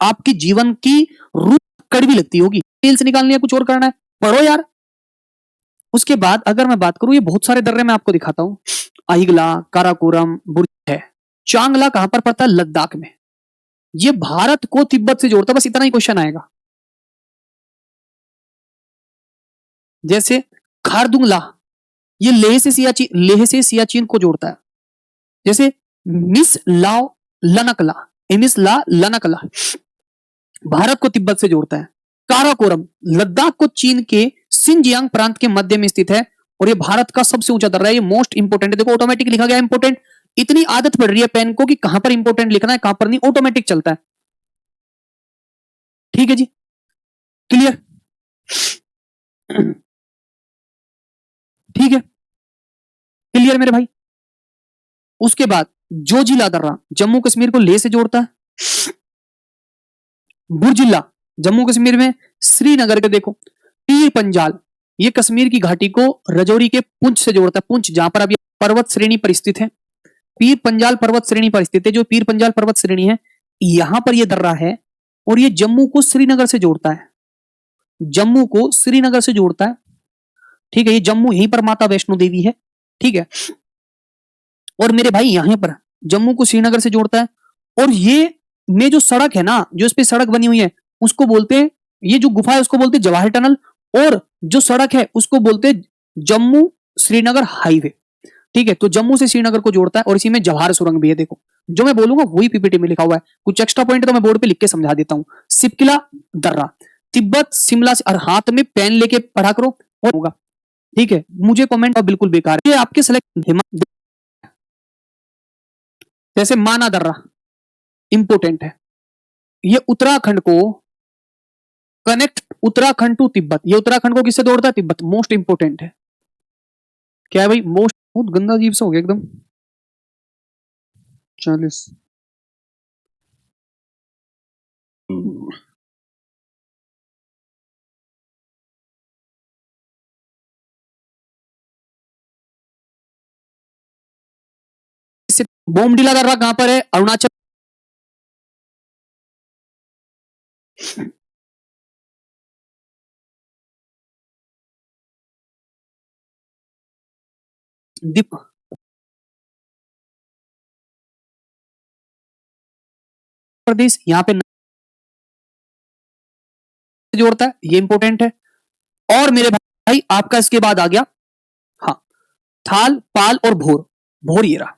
आपकी जीवन की रूप कड़वी लगती होगी। रील्स निकालनी है, कुछ और करना है, पढ़ो यार। उसके बाद अगर मैं बात करूं, ये बहुत सारे दर्रे मैं आपको दिखाता हूं। अहिगला, काराकोरम, बुर्ज है। चांगला कहां पर पड़ता है? लद्दाख में। ये भारत को तिब्बत से जोड़ता है, बस इतना ही क्वेश्चन आएगा। जैसे खारदुंगला, ये लेह से सियाचिन को जोड़ता है। जैसे मिस लाओ लनकला, मिस ला लनकला भारत को तिब्बत से जोड़ता है। काराकोरम लद्दाख को चीन के सिंजियांग प्रांत के मध्य में स्थित है और ये भारत का सबसे ऊंचा दर्रा है। ये मोस्ट इंपोर्टेंट है, देखो ऑटोमेटिक लिखा गया इंपोर्टेंट। इतनी आदत पड़ रही है पेन को कि कहां पर इंपोर्टेंट लिखना है, कहां पर नहीं, ऑटोमेटिक चलता है। ठीक है जी, क्लियर? ठीक है, क्लियर मेरे भाई। उसके बाद जोजिला दर्रा जम्मू कश्मीर को लेह से जोड़ता है। बुर्जिल्ला जम्मू कश्मीर में श्रीनगर के, देखो पीर पंजाल, ये कश्मीर की घाटी को रजौरी के पुंछ से जोड़ता है। पुंछ जहां पर अब पर्वत श्रेणी पर स्थित है, पीर पंजाल पर्वत श्रेणी पर स्थित है। जो पीर पंजाल पर्वत श्रेणी है, यहां पर यह दर्रा है और ये जम्मू को श्रीनगर से जोड़ता है। जम्मू को श्रीनगर से जोड़ता है। ठीक है, ये जम्मू यहीं पर माता वैष्णो देवी है। ठीक है, और मेरे भाई यहां पर जम्मू को श्रीनगर से जोड़ता है। और ये में जो सड़क है ना, जो इस पे सड़क बनी हुई है, उसको बोलते हैं, ये जो गुफा है उसको बोलते हैं जवाहर टनल, और जो सड़क है उसको बोलते हैं जम्मू श्रीनगर हाईवे। ठीक है, तो जम्मू से श्रीनगर को जोड़ता है और इसी में जवाहर सुरंग भी है। देखो जो मैं बोलूंगा वही पीपीटी में लिखा हुआ है, कुछ एक्स्ट्रा पॉइंट तो मैं बोर्ड पे लिख के समझा देता हूं। सिपकिला दर्रा तिब्बत शिमला से, और हाथ में पेन लेके पढ़ा करो और होगा। ठीक है, मुझे कमेंट और बिल्कुल बेकार है, ये आपके सिलेक्ट। जैसे माना दर्रा इंपोर्टेंट है, ये उत्तराखंड को कनेक्ट, उत्तराखंड टू तिब्बत, ये उत्तराखंड को किससे जोड़ता है? तिब्बत। मोस्ट इंपोर्टेंट है। क्या है भाई? मोस्ट, बहुत गंदा अजीब सा हो गया एकदम। 40 बोमडीला दर्रा कहां पर है? अरुणाचल। दीप प्रदेश यहां पे जोड़ता है, ये इंपोर्टेंट है। और मेरे भाई आपका इसके बाद आ गया, हाँ, थाल, पाल और भोर। भोर ये रहा,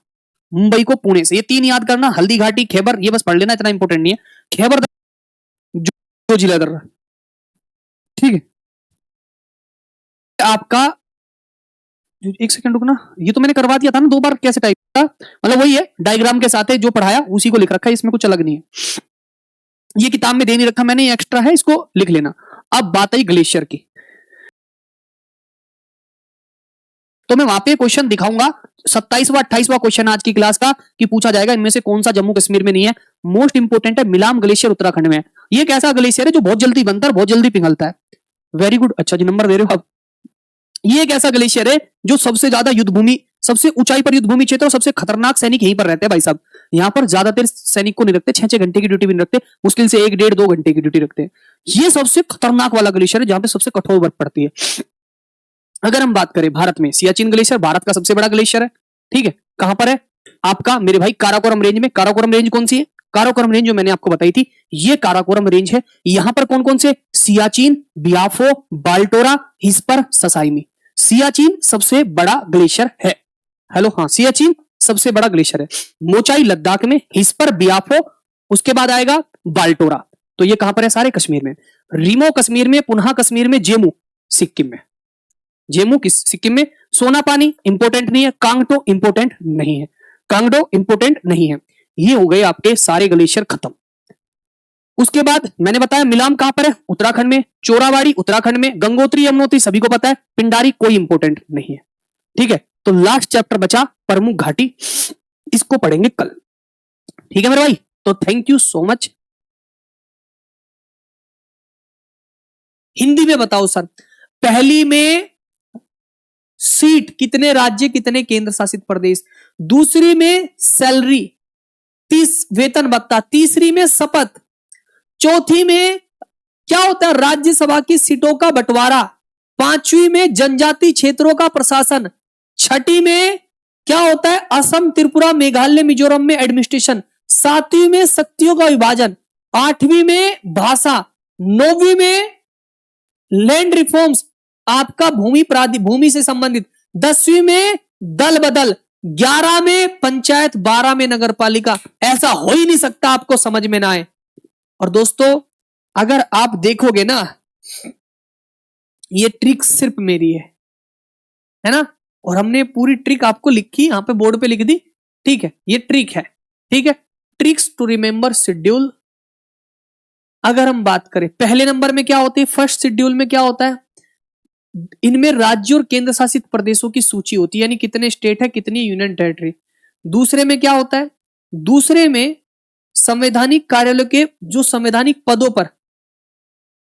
मुंबई को पुणे से, ये तीन याद करना। हल्दी घाटी, खैबर, ये बस पढ़ लेना, इतना इंपोर्टेंट नहीं है। खैबर जो जिला दर्रा, ठीक है। आपका एक सेकंड रुकना, ये तो मैंने करवा दिया था ना 2 बार, कैसे टाइप था, मतलब वही है, डायग्राम के साथ है, जो पढ़ाया उसी को लिख रखा है, इसमें कुछ अलग नहीं है। ये किताब में दे नहीं रखा मैंने, ये एक्स्ट्रा है, इसको लिख लेना। अब बात आई ग्लेशियर की, तो मैं वहां पे क्वेश्चन दिखाऊंगा, 27वां 28वां क्वेश्चन आज की क्लास का, कि पूछा जाएगा इनमें से कौन सा जम्मू कश्मीर में नहीं है। मोस्ट इंपोर्टेंट है, मिलाम ग्लेशियर उत्तराखंड में है। ये एक ऐसा ग्लेशियर है जो बहुत जल्दी बनता है और बहुत जल्दी पिघलता है। वेरी गुड, अच्छा जी, नंबर दे रहे हो आप। ये एक ऐसा ग्लेशियर है जो सबसे ज्यादा युद्ध भूमि, सबसे ऊंचाई पर युद्ध भूमि क्षेत्र, और सबसे खतरनाक सैनिक यहीं पर रहते हैं भाई साहब। यहाँ पर ज्यादातर सैनिक को नहीं रखते, 6-6 घंटे की ड्यूटी भी नहीं रखते, मुश्किल से 1-1.5-2 घंटे की ड्यूटी रखते हैं। ये सबसे खतरनाक वाला ग्लेशियर है, जहां पे सबसे कठोर बर्फ पड़ती है। अगर हम बात करें भारत में, सियाचिन ग्लेशियर भारत का सबसे बड़ा ग्लेशियर है। ठीक है, कहां पर है आपका मेरे भाई? काराकोरम रेंज में। काराकोरम रेंज कौन सी है? काराकोरम रेंज जो मैंने आपको बताई थी, ये काराकोरम रेंज है। यहां पर कौन कौन से? सियाचिन, बियाफो, बाल्टोरा, हिस्पर, ससाइमी। सियाचिन सबसे बड़ा ग्लेशियर है। हेलो, हाँ, सियाचिन सबसे बड़ा ग्लेशियर है। मोचाई लद्दाख में, हिस्पर बियाफो, उसके बाद आएगा बाल्टोरा। तो ये कहां पर है? सारे कश्मीर में। रीमो कश्मीर में, पुनः कश्मीर में, जेमू सिक्किम में। जेमू किस सिक्किम में। सोनापानी इंपोर्टेंट नहीं है, कांगटो इंपोर्टेंट नहीं है, कांगडो इंपोर्टेंट नहीं है। ये हो गए आपके सारे ग्लेशियर खत्म। उसके बाद मैंने बताया मिलाम कहां पर है, उत्तराखंड में, चोराबाड़ी उत्तराखंड में, गंगोत्री यमुनोत्री सभी को पता है, पिंडारी कोई इंपॉर्टेंट नहीं है। ठीक है, तो लास्ट चैप्टर बचा प्रमुख घाटी, इसको पढ़ेंगे कल। ठीक है मेरे भाई, तो thank you so much. Hindi में बताओ सर, पहली में सीट कितने राज्य कितने केंद्र शासित प्रदेश, दूसरी में सैलरी 30 वेतन भत्ता, तीसरी में शपथ, चौथी में क्या होता है राज्यसभा की सीटों का बंटवारा, पांचवी में जनजाति क्षेत्रों का प्रशासन, छठी में क्या होता है असम त्रिपुरा मेघालय मिजोरम में एडमिनिस्ट्रेशन, सातवीं में शक्तियों का विभाजन, आठवीं में भाषा, नौवीं में लैंड रिफॉर्म्स आपका भूमि से संबंधित, 10वीं में दल बदल, 11 में पंचायत, 12 में नगर पालिका। ऐसा हो ही नहीं सकता आपको समझ में ना आए। और दोस्तों अगर आप देखोगे ना, ये ट्रिक सिर्फ मेरी है ना, और हमने पूरी ट्रिक आपको लिखी यहां पे बोर्ड पे लिख दी। ठीक है, ये ट्रिक है। ठीक है, ट्रिक्स टू रिमेंबर शेड्यूल। अगर हम बात करें पहले नंबर में क्या होती है, फर्स्ट शेड्यूल में क्या होता है, इनमें राज्य और केंद्र शासित प्रदेशों की सूची होती है, यानी कितने स्टेट है कितनी यूनियन टेरिटरी। दूसरे में क्या होता है, दूसरे में संवैधानिक कार्यालय के जो संवैधानिक पदों पर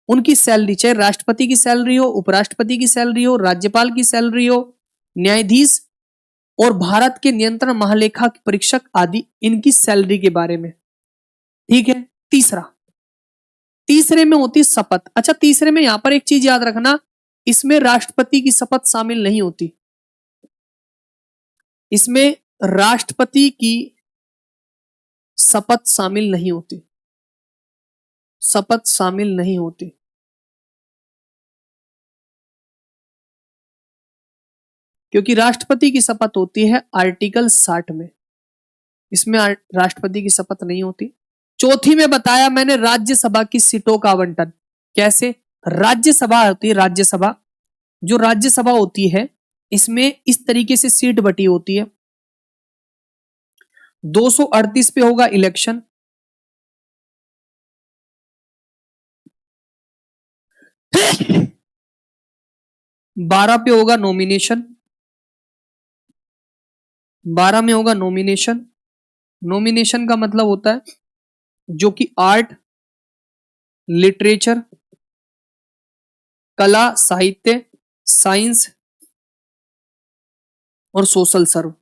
उनकी सैलरी, चाहे राष्ट्रपति की सैलरी हो, उपराष्ट्रपति की सैलरी हो, राज्यपाल की सैलरी हो, न्यायाधीश और भारत के नियंत्रण महालेखा परीक्षक आदि, इनकी सैलरी के बारे में। ठीक है, तीसरे में होती शपथ। अच्छा, तीसरे में यहां पर एक चीज याद रखना, इसमें राष्ट्रपति की शपथ शामिल नहीं होती, इसमें राष्ट्रपति की शपथ शामिल नहीं होती, शपथ शामिल नहीं होती। क्योंकि राष्ट्रपति की शपथ होती है आर्टिकल 60 में, इसमें राष्ट्रपति की शपथ नहीं होती। चौथी में बताया मैंने राज्यसभा की सीटों का आवंटन कैसे, राज्यसभा होती है, राज्यसभा जो राज्यसभा होती है इसमें इस तरीके से सीट बटी होती है। 238 पे होगा इलेक्शन, 12 पे होगा नॉमिनेशन, 12 में होगा नॉमिनेशन। नॉमिनेशन का मतलब होता है जो कि आर्ट, लिटरेचर, कला, साहित्य, साइंस और सोशल सर्व,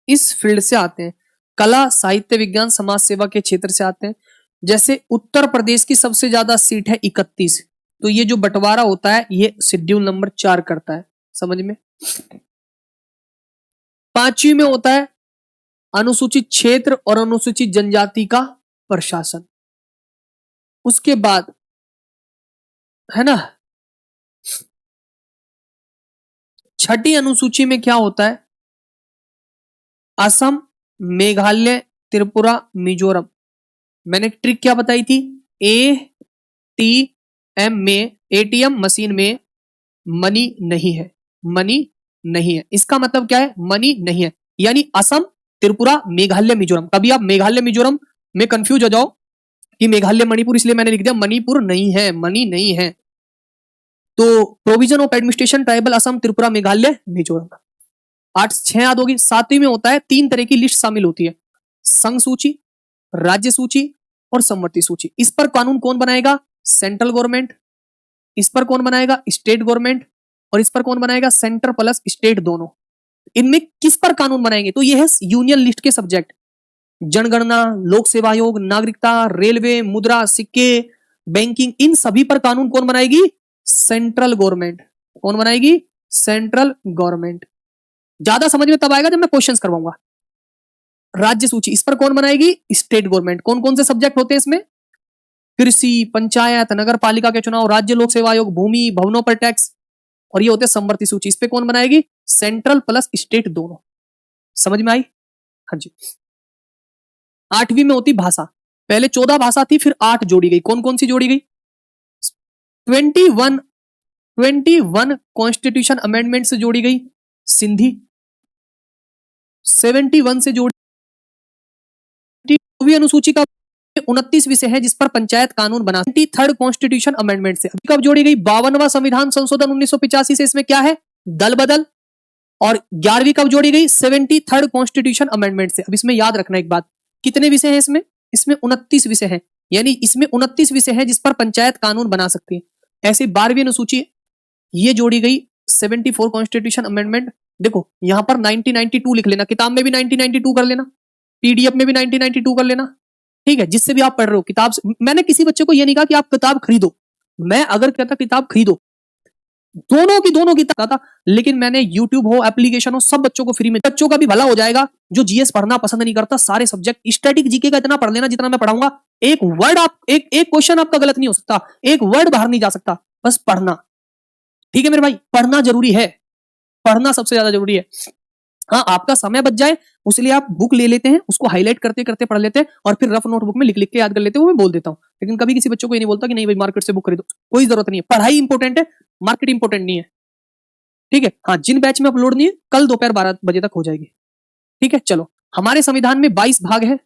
इस फील्ड से आते हैं। कला, साहित्य, विज्ञान, समाज सेवा के क्षेत्र से आते हैं। जैसे उत्तर प्रदेश की सबसे ज्यादा सीट है 31, तो ये जो बंटवारा होता है ये शेड्यूल नंबर 4 करता है, समझ में। पांचवी में होता है अनुसूचित क्षेत्र और अनुसूचित जनजाति का प्रशासन। उसके बाद है ना, छठी अनुसूची में क्या होता है, असम, मेघालय, त्रिपुरा, मिजोरम। मैंने ट्रिक क्या बताई थी, एटीएम में, एटीएम मशीन में मनी नहीं है, मनी नहीं है। इसका मतलब क्या है, मनी नहीं है, यानी असम, त्रिपुरा, मेघालय, मिजोरम। कभी आप मेघालय मिजोरम में कंफ्यूज हो जाओ कि मेघालय मणिपुर, इसलिए मैंने लिख दिया मणिपुर नहीं है, मनी नहीं है। तो provision of administration tribal Assam, Tripura, Meghalaya, Mizoram. 6 याद होगी। 7वीं में होता है 3 तरह की लिस्ट शामिल होती है, संघ सूची, राज्य सूची और समवर्ती सूची। इस पर कानून कौन बनाएगा, सेंट्रल गवर्नमेंट। इस पर कौन बनाएगा, स्टेट गवर्नमेंट। और इस पर कौन बनाएगा, सेंटर प्लस स्टेट दोनों। इनमें किस पर कानून बनाएंगे, तो यह है यूनियन लिस्ट के सब्जेक्ट, जनगणना, लोक सेवा आयोग, नागरिकता, रेलवे, मुद्रा, सिक्के, बैंकिंग, इन सभी पर कानून कौन बनाएगी, सेंट्रल गवर्नमेंट। कौन बनाएगी, सेंट्रल गवर्नमेंट। ज्यादा समझ में तब आएगा जब मैं क्वेश्चंस करवाऊंगा। राज्य सूची, इस पर कौन बनाएगी, स्टेट गवर्नमेंट। कौन कौन से सब्जेक्ट होते हैं इसमें, कृषि, पंचायत, नगर पालिका के चुनाव, राज्य लोक सेवा आयोग, भूमि, भवनों पर टैक्स। और ये होते हैं समवर्ती सूची, इस पे कौन बनाएगी, सेंट्रल प्लस स्टेट दोनों। समझ में आई, हाँ जी। 8वीं में होती भाषा, पहले 14 भाषा थी, फिर 8 जोड़ी गई। कौन कौन सी जोड़ी गई, 21 कॉन्स्टिट्यूशन अमेंडमेंट से जोड़ी गई सिंधी, 71 से जोड़ी भी अनुसूची का 29 विषय है जिस पर पंचायत कानून बना। 23rd कॉन्स्टिट्यूशन अमेंडमेंट से कब जोड़ी गई? 52वां संविधान संशोधन 1985 से। इसमें क्या है? दल बदल। और 11वीं कब जोड़ी गई? 73rd कॉन्स्टिट्यूशन अमेंडमेंट से। अब इसमें याद रखना एक बात, कितने विषय हैं इसमें? इसमें 29 विषय हैं, यानी इसमें 29 विषय हैं जिस पर पंचायत कानून बना सकती है। ऐसे 12वीं अनुसूची ये जोड़ी गई 74 कॉन्स्टिट्यूशन अमेंडमेंट। देखो यहां पर 1992 लिख लेना, किताब में भी 1992 कर लेना, पीडीएफ में भी 1992 कर लेना, ठीक है, जिससे भी आप पढ़ रहे हो किताब से। मैंने किसी बच्चे को ये नहीं कहा कि आप किताब खरीदो, मैं अगर कहता किताब खरीदो, दोनों की था, लेकिन मैंने YouTube हो, एप्लीकेशन हो, सब बच्चों को फ्री में। बच्चों का भी भला हो जाएगा जो जीएस पढ़ना पसंद नहीं करता। सारे सब्जेक्ट स्टैटिक जीके का इतना पढ़ लेना जितना मैं पढ़ाऊंगा। एक वर्ड आप एक क्वेश्चन आपका गलत नहीं हो सकता, एक वर्ड बाहर नहीं जा सकता, बस पढ़ना। ठीक है मेरे भाई, पढ़ना जरूरी है, पढ़ना सबसे ज्यादा जरूरी है। हाँ, आपका समय बच जाए उसलिए आप बुक ले लेते हैं, उसको हाईलाइट करते करते पढ़ लेते हैं और फिर रफ नोटबुक में लिख लिख के याद कर लेते हैं। वो मैं बोल देता हूँ, लेकिन कभी किसी बच्चों को ये नहीं बोलता कि नहीं भाई मार्केट से बुक खरीदो। कोई जरूरत नहीं है, पढ़ाई इंपॉर्टेंट है, मार्केट इंपॉर्टेंट नहीं है। ठीक है, हाँ, जिन बैच में अपलोड नहीं है कल दोपहर 12 बजे तक हो जाएगी। ठीक है, चलो, हमारे संविधान में 22 भाग है,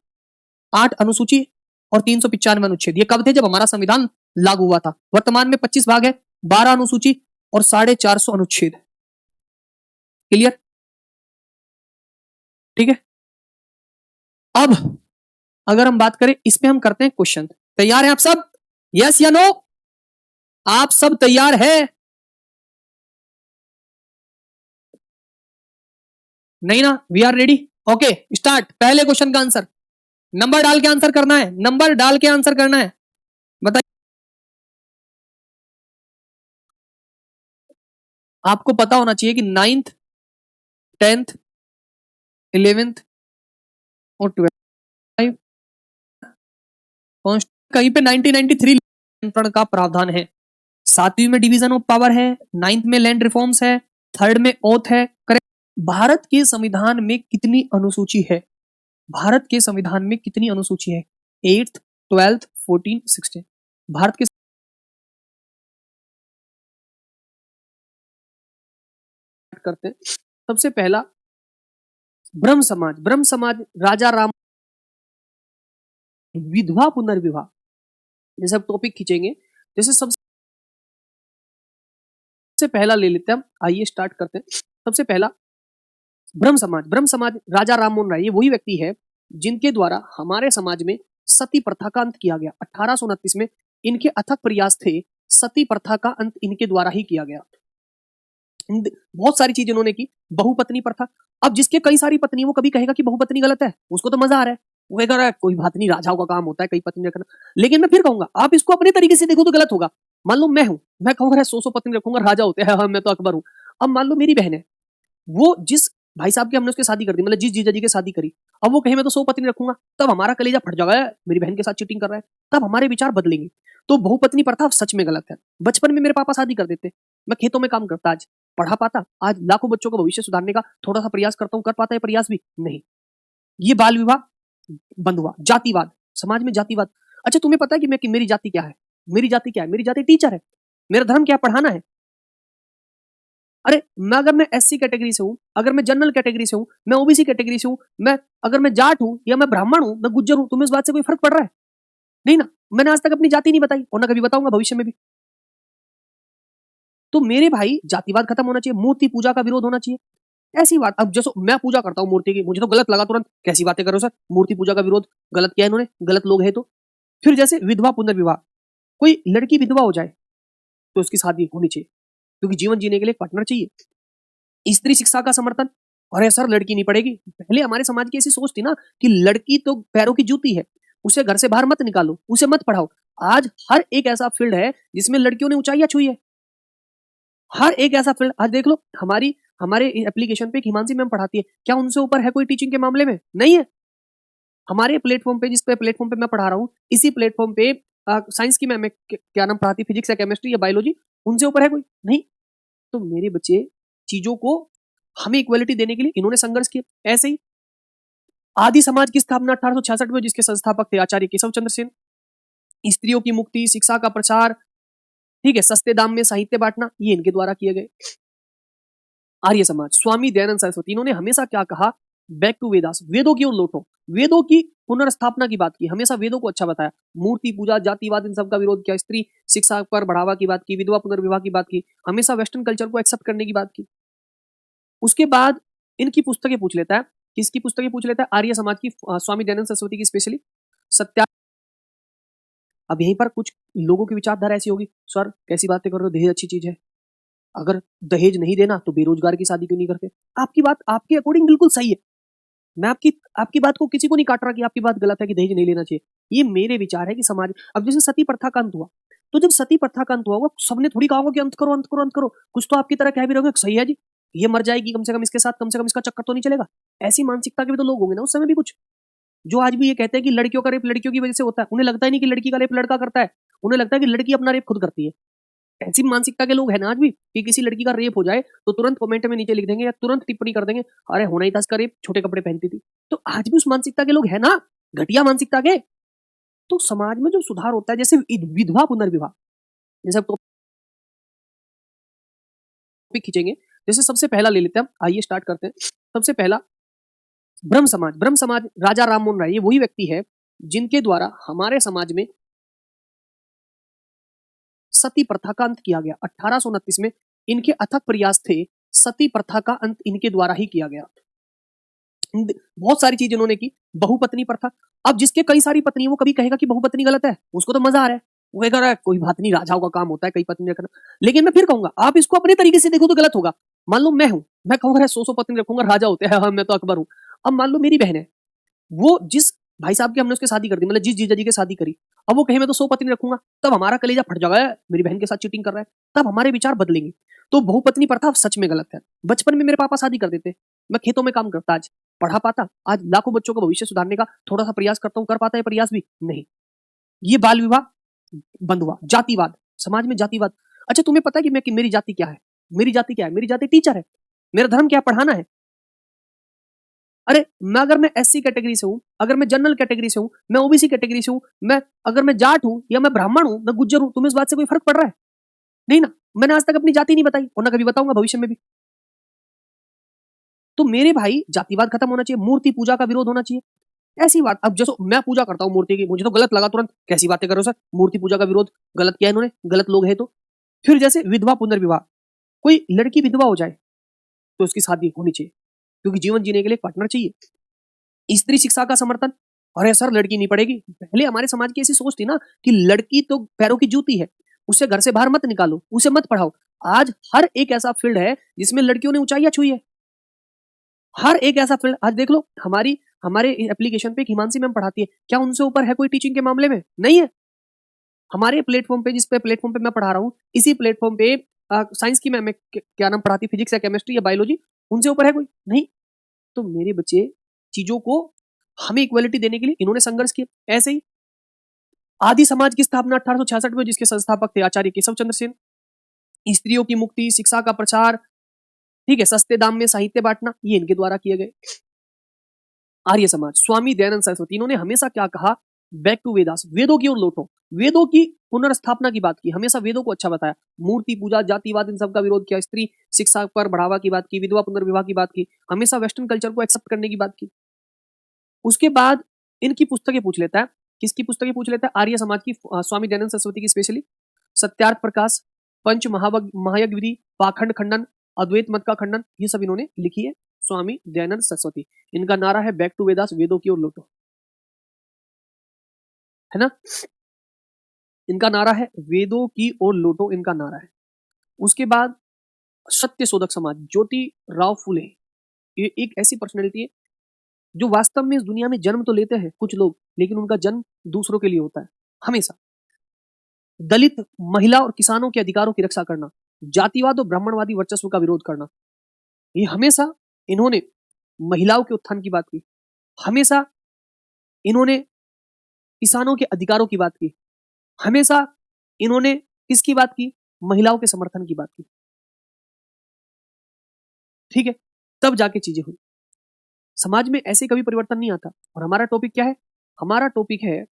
8 अनुसूची और 395 अनुच्छेद। ये कब थे? जब हमारा संविधान लागू हुआ था। वर्तमान में 25 भाग है, 12 अनुसूची और 450 अनुच्छेद। क्लियर? ठीक है, अब अगर हम बात करें इस पे, हम करते हैं क्वेश्चन। तैयार हैं आप सब? यस या नो? आप सब तैयार है? नहीं ना? We are ready. Okay, start. पहले क्वेश्चन का आंसर नंबर डाल के आंसर करना है, नंबर डाल के आंसर करना है। बताइए, आपको पता होना चाहिए कि 9th 10th 11th और 12th कहीं पे 1993 नियंत्रण का प्रावधान है। 7वीं में डिवीजन ऑफ पावर है, 9th में लैंड रिफॉर्म्स है, 3rd में ओथ है। करेक्ट। भारत के संविधान में कितनी अनुसूची है? भारत के संविधान में कितनी अनुसूची है? 8th 12th 14 16। भारत के करते हैं। सबसे पहला ब्रह्म समाज। ब्रह्म समाज राजा राम विधवा पुनर्विवाह, जैसे अब टॉपिक खींचेंगे, जैसे सबसे पहला ले लेते हैं हम। आइए स्टार्ट करते हैं। सबसे पहला ब्रह्म समाज। ब्रह्म समाज राजा राम मोहन राय, ये वही व्यक्ति है जिनके द्वारा हमारे समाज में सती प्रथा का अंत किया गया। 1829 में इनके अथक प्रयास थे, सती प्रथा का अंत इनके द्वारा ही किया गया। बहुत सारी चीज इन्होंने की। बहुपत्नी प्रथा, अब जिसके कई सारी पत्नी, वो कभी कहेगा कि बहुपत्नी गलत है, उसको तो मजा आ रहा है, वो कह रहा है कोई बात नहीं, राजाओं का काम होता है कई पत्नी रखना। लेकिन मैं फिर कहूंगा आप इसको अपने तरीके से देखो तो गलत होगा। मान लो मैं हूं, मैं कहूंगा 100 पत्नी रखूंगा, राजा होते हैं, हाँ मैं तो अकबर हूं। अब मान लो मेरी बहन है, वो जिस भाई साहब की हमने उसके शादी कर दी, मतलब जिस जीजा जी के शादी करी, अब वो कहे मैं तो 100 पत्नी रखूंगा, तब हमारा कलेजा फट जाएगा, मेरी बहन के साथ चीटिंग कर रहा है, तब हमारे विचार बदलेंगे। तो बहुपत्नी प्रथा सच में गलत है। बचपन में मेरे पापा शादी कर देते, मैं खेतों में काम करता, आज पढ़ा पाता, आज लाखों बच्चों का भविष्य सुधारने का थोड़ा सा प्रयास करता हूं, कर पाता है प्रयास भी नहीं। ये बाल विवाह बंद हुआ। जातिवाद, समाज में जातिवाद। अच्छा, तुम्हें पता है कि मैं कि मेरी जाति क्या है? मेरी जाति क्या है? मेरी जाति टीचर है। मेरा धर्म क्या है? पढ़ाना है। अरे मैं, अगर मैं एससी कैटेगरी से हूं, अगर मैं जनरल कैटेगरी से हूं, मैं ओबीसी कैटेगरी से हूं, मैं अगर मैं जाट हूं या मैं ब्राह्मण हूं, मैं गुज्जर हूं, तुम्हें इस बात से कोई फर्क पड़ रहा है? नहीं ना। मैंने आज तक अपनी जाति नहीं बताई और ना कभी बताऊंगा भविष्य में भी। तो मेरे भाई जातिवाद खत्म होना चाहिए, मूर्ति पूजा का विरोध होना चाहिए। ऐसी बात, अब जैसे मैं पूजा करता हूँ मूर्ति की, मुझे तो गलत लगा तुरंत, कैसी बातें करो सर, मूर्ति पूजा का विरोध गलत किया इन्होंने, गलत लोग है। तो फिर जैसे विधवा पुनर्विवाह, कोई लड़की विधवा हो जाए तो उसकी शादी होनी चाहिए, क्योंकि जीवन जीने के लिए पार्टनर चाहिए। स्त्री शिक्षा का समर्थन, अरे सर लड़की नहीं पढ़ेगी। पहले हमारे समाज की ऐसी सोच थी ना कि लड़की तो पैरों की जूती है, उसे घर से बाहर मत निकालो, उसे मत पढ़ाओ। आज हर एक ऐसा फील्ड है जिसमें लड़कियों ने ऊंचाइयां छुई है। हर एक ऐसा फील्ड, आज देख लो, हमारे एप्लीकेशन पे हिमांशी मैम पढ़ाती है, क्या उनसे ऊपर है कोई टीचिंग के मामले में? नहीं है। हमारे प्लेटफॉर्म पे, जिस पे प्लेटफॉर्म पे मैं पढ़ा रहा हूँ, इसी प्लेटफॉर्म पे साइंस की मैम क्या नाम पढ़ाती, फिजिक्स या केमिस्ट्री या बायोलॉजी, उनसे ऊपर है कोई? नहीं। तो मेरे बच्चे, चीजों को हमें इक्वलिटी देने के लिए इन्होंने संघर्ष किया। ऐसे ही आदि समाज की स्थापना 1866 में, जिसके संस्थापक थे आचार्य केशव चंद्र सेन। स्त्रियों की मुक्ति, शिक्षा का प्रचार, ठीक है, सस्ते दाम में साहित्य बांटना, ये इनके द्वारा किए गए। आर्य समाज, स्वामी दयानंद सरस्वती, इन्होंने हमेशा क्या कहा बैक टू वेदास, वेदों की ओर लौटो, वेदों की पुनर्स्थापना की बात की, हमेशा वेदों को अच्छा बताया, मूर्ति पूजा, जातिवाद, इन सब का विरोध किया, स्त्री शिक्षा पर बढ़ावा की बात की, विधवा पुनर्विवाह की बात की, हमेशा वेस्टर्न कल्चर को एक्सेप्ट करने की बात की। उसके बाद इनकी पुस्तकें पूछ लेता है, किसकी पुस्तकें पूछ लेता है? आर्य समाज की, स्वामी दयानंद सरस्वती की स्पेशली। सत्या, अब यहीं पर कुछ लोगों की विचारधारा ऐसी होगी, सर कैसी बातें कर रहे हो, दहेज अच्छी चीज है, अगर दहेज नहीं देना तो बेरोजगार की शादी क्यों नहीं करते? आपकी बात आपके अकॉर्डिंग बिल्कुल सही है, मैं आपकी आपकी बात को किसी को नहीं काट रहा कि आपकी बात गलत है कि दहेज नहीं लेना चाहिए। ये मेरे विचार है कि समाज, अब जैसे सती प्रथा का अंत हुआ, तो जब सती प्रथा का अंत हुआ, वो सबने थोड़ी कहा होगा कि अंत करो अंत करो अंत करो, कुछ तो आपकी तरह कह भी रहोगे सही है जी, ये मर जाएगी, कम से कम इसके साथ, कम से कम इसका चक्कर तो नहीं चलेगा। ऐसी मानसिकता के भी तो लोग होंगे ना उस समय भी कुछ, जो आज भी ये कहते हैं कि लड़कियों का रेप लड़कियों की वजह से होता है, उन्हें लगता ही नहीं कि लड़की का रेप लड़का करता है, उन्हें लगता है कि लड़की अपना रेप खुद करती है। ऐसी मानसिकता के लोग हैं ना आज भी, कि किसी लड़की का रेप हो जाए तो तुरंत कमेंट में नीचे लिख देंगे या तुरंत टिप्पणी कर देंगे, अरे होना ही था इसका रेप, छोटे कपड़े पहनती थी। तो आज भी उस मानसिकता के लोग हैं ना, घटिया मानसिकता के। तो समाज में जो सुधार होता है, जैसे विधवा पुनर्विवाह, जैसे टॉपिक खींचेंगे, जैसे सबसे पहला ले लेते हैं, आइए स्टार्ट करते हैं। सबसे पहला ब्रह्म समाज, ब्रह्म समाज राजा राम मोहन राय, ये वही व्यक्ति है जिनके द्वारा हमारे समाज में सती प्रथा का अंत किया गया। 1829 में इनके अथक प्रयास थे, सती प्रथा का अंत इनके द्वारा ही किया गया। बहुत सारी चीज इन्होंने की, बहुपत्नी प्रथा, अब जिसके कई सारी पत्नी, वो कभी कहेगा कि बहुपत्नी गलत है, उसको तो मजा आ रहा है, वो कहेगा कोई बात नहीं, राजाओं का काम होता है कई पत्नी रखना। लेकिन मैं फिर कहूंगा, आप इसको अपने तरीके से देखो तो गलत होगा। मान लो मैं हूं, मैं कहूंगा 100 पत्नी रखूंगा, राजा होते हैं, हाँ मैं तो अकबर हूं। अब मान लो मेरी बहन है, वो जिस भाई साहब की हमने उसके शादी कर दी, मतलब जिस जीजा जी की शादी करी, अब वो कहे मैं तो 100 पत्नी रखूंगा, तब हमारा कलेजा फट जाएगा, मेरी बहन के साथ चीटिंग कर रहा है, तब हमारे विचार बदलेंगे। तो बहुपत्नी प्रथा सच में गलत है। बचपन में मेरे पापा शादी कर देते, मैं खेतों में काम करता, आज पढ़ा पाता, आज लाखों बच्चों का भविष्य सुधारने का थोड़ा सा प्रयास करता हूँ, कर पाता है प्रयास भी नहीं। ये बाल विवाह बंद हुआ। जातिवाद, समाज में जातिवाद, अच्छा तुम्हें पता है कि मेरी जाति क्या है? मेरी जाति क्या है? मेरी जाति टीचर है। मेरा धर्म क्या है? पढ़ाना है। अरे अगर मैं एससी कैटेगरी से हूँ, अगर मैं जनरल कैटेगरी से हूँ, मैं ओबीसी कैटेगरी से हूँ, मैं अगर मैं जाट हूँ या मैं ब्राह्मण हूँ, मैं गुज्जर हूँ, तुम्हें इस बात से कोई फर्क पड़ रहा है? नहीं ना। मैंने आज तक अपनी जाति नहीं बताई और ना कभी बताऊंगा भविष्य में भी। तो मेरे भाई जातिवाद खत्म होना चाहिए, मूर्ति पूजा का विरोध होना चाहिए। ऐसी बात, अब जैसे मैं पूजा करता हूँ मूर्ति की, मुझे तो गलत लगा तुरंत, कैसी बातें कर रहे हो सर, मूर्ति पूजा का विरोध गलत किया इन्होंने, गलत लोग है तो। फिर जैसे विधवा पुनर्विवाह, कोई लड़की विधवा हो जाए तो उसकी शादी होनी चाहिए, क्योंकि जीवन जीने के लिए एक पार्टनर चाहिए। स्त्री शिक्षा का समर्थन, अरे सर लड़की नहीं पढ़ेगी, पहले हमारे समाज की ऐसी सोच थी ना कि लड़की तो पैरों की जूती है, उसे घर से बाहर मत निकालो, उसे मत पढ़ाओ। आज हर एक ऐसा फील्ड है जिसमें लड़कियों ने ऊंचाइयां छुई है, हर एक ऐसा फील्ड। आज देख लो, हमारे एप्लीकेशन पे हिमांशी मैम पढ़ाती है, क्या उनसे ऊपर है कोई टीचिंग के मामले में? नहीं है। हमारे प्लेटफॉर्म पे, जिस पे प्लेटफॉर्म पे मैं पढ़ा रहा हूँ, इसी प्लेटफॉर्म पे साइंस की मैम क्या नाम पढ़ाती, फिजिक्स या केमिस्ट्री या बायोलॉजी, उनसे ऊपर है कोई? नहीं। तो मेरे बच्चे, चीजों को हमें इक्वालिटी देने के लिए इन्होंने संघर्ष किया। ऐसे ही आदि समाज की स्थापना 1866 में, जिसके संस्थापक थे आचार्य केशव चंद्र सेन। स्त्रियों की मुक्ति, शिक्षा का प्रचार, ठीक है, सस्ते दाम में साहित्य बांटना, ये इनके द्वारा किए गए। आर्य समाज, स्वामी दयानंद सरस्वती, इन्होंने हमेशा क्या कहा? बैक टू वेदास, वेदों की ओर लौटो, वेदों की पुनर्स्थापना की बात की, हमेशा वेदों को अच्छा बताया, मूर्ति पूजा, जातिवाद, इन सब का विरोध किया, स्त्री शिक्षा पर बढ़ावा की बात की, विधवा पुनर्विवाह की बात की, हमेशा वेस्टर्न कल्चर को एक्सेप्ट करने की बात की। उसके बाद इनकी पुस्तकें पूछ लेता है, किसकी पुस्तकें पूछ लेता है? आर्य समाज की, स्वामी दयानंद सरस्वती की स्पेशली। सत्यार्थ प्रकाश, पंच महायज्ञ विधि, पाखंड खंडन, अद्वैत मत का खंडन, ये सब इन्होंने लिखी है, स्वामी दयानंद सरस्वती। इनका नारा है बैक टू वेदास, वेदों की ओर लौटो, है ना? इनका नारा है वेदों की ओर लौटो, इनका नारा है। उसके बाद सत्य शोधक समाज, ज्योति राव फुले, ये एक ऐसी पर्सनैलिटी है जो वास्तव में इस दुनिया में जन्म तो लेते हैं कुछ लोग, लेकिन उनका जन्म दूसरों के लिए होता है हमेशा। दलित, महिला और किसानों के अधिकारों की रक्षा करना, जातिवाद और ब्राह्मणवादी वर्चस्व का विरोध करना, ये हमेशा इन्होंने महिलाओं के उत्थान की बात की, हमेशा इन्होंने किसानों के अधिकारों की बात की, हमेशा इन्होंने किसकी बात की? महिलाओं के समर्थन की बात की। ठीक है, तब जाके चीजें हुई। समाज में ऐसे कभी परिवर्तन नहीं आता। और हमारा टॉपिक क्या है? हमारा टॉपिक है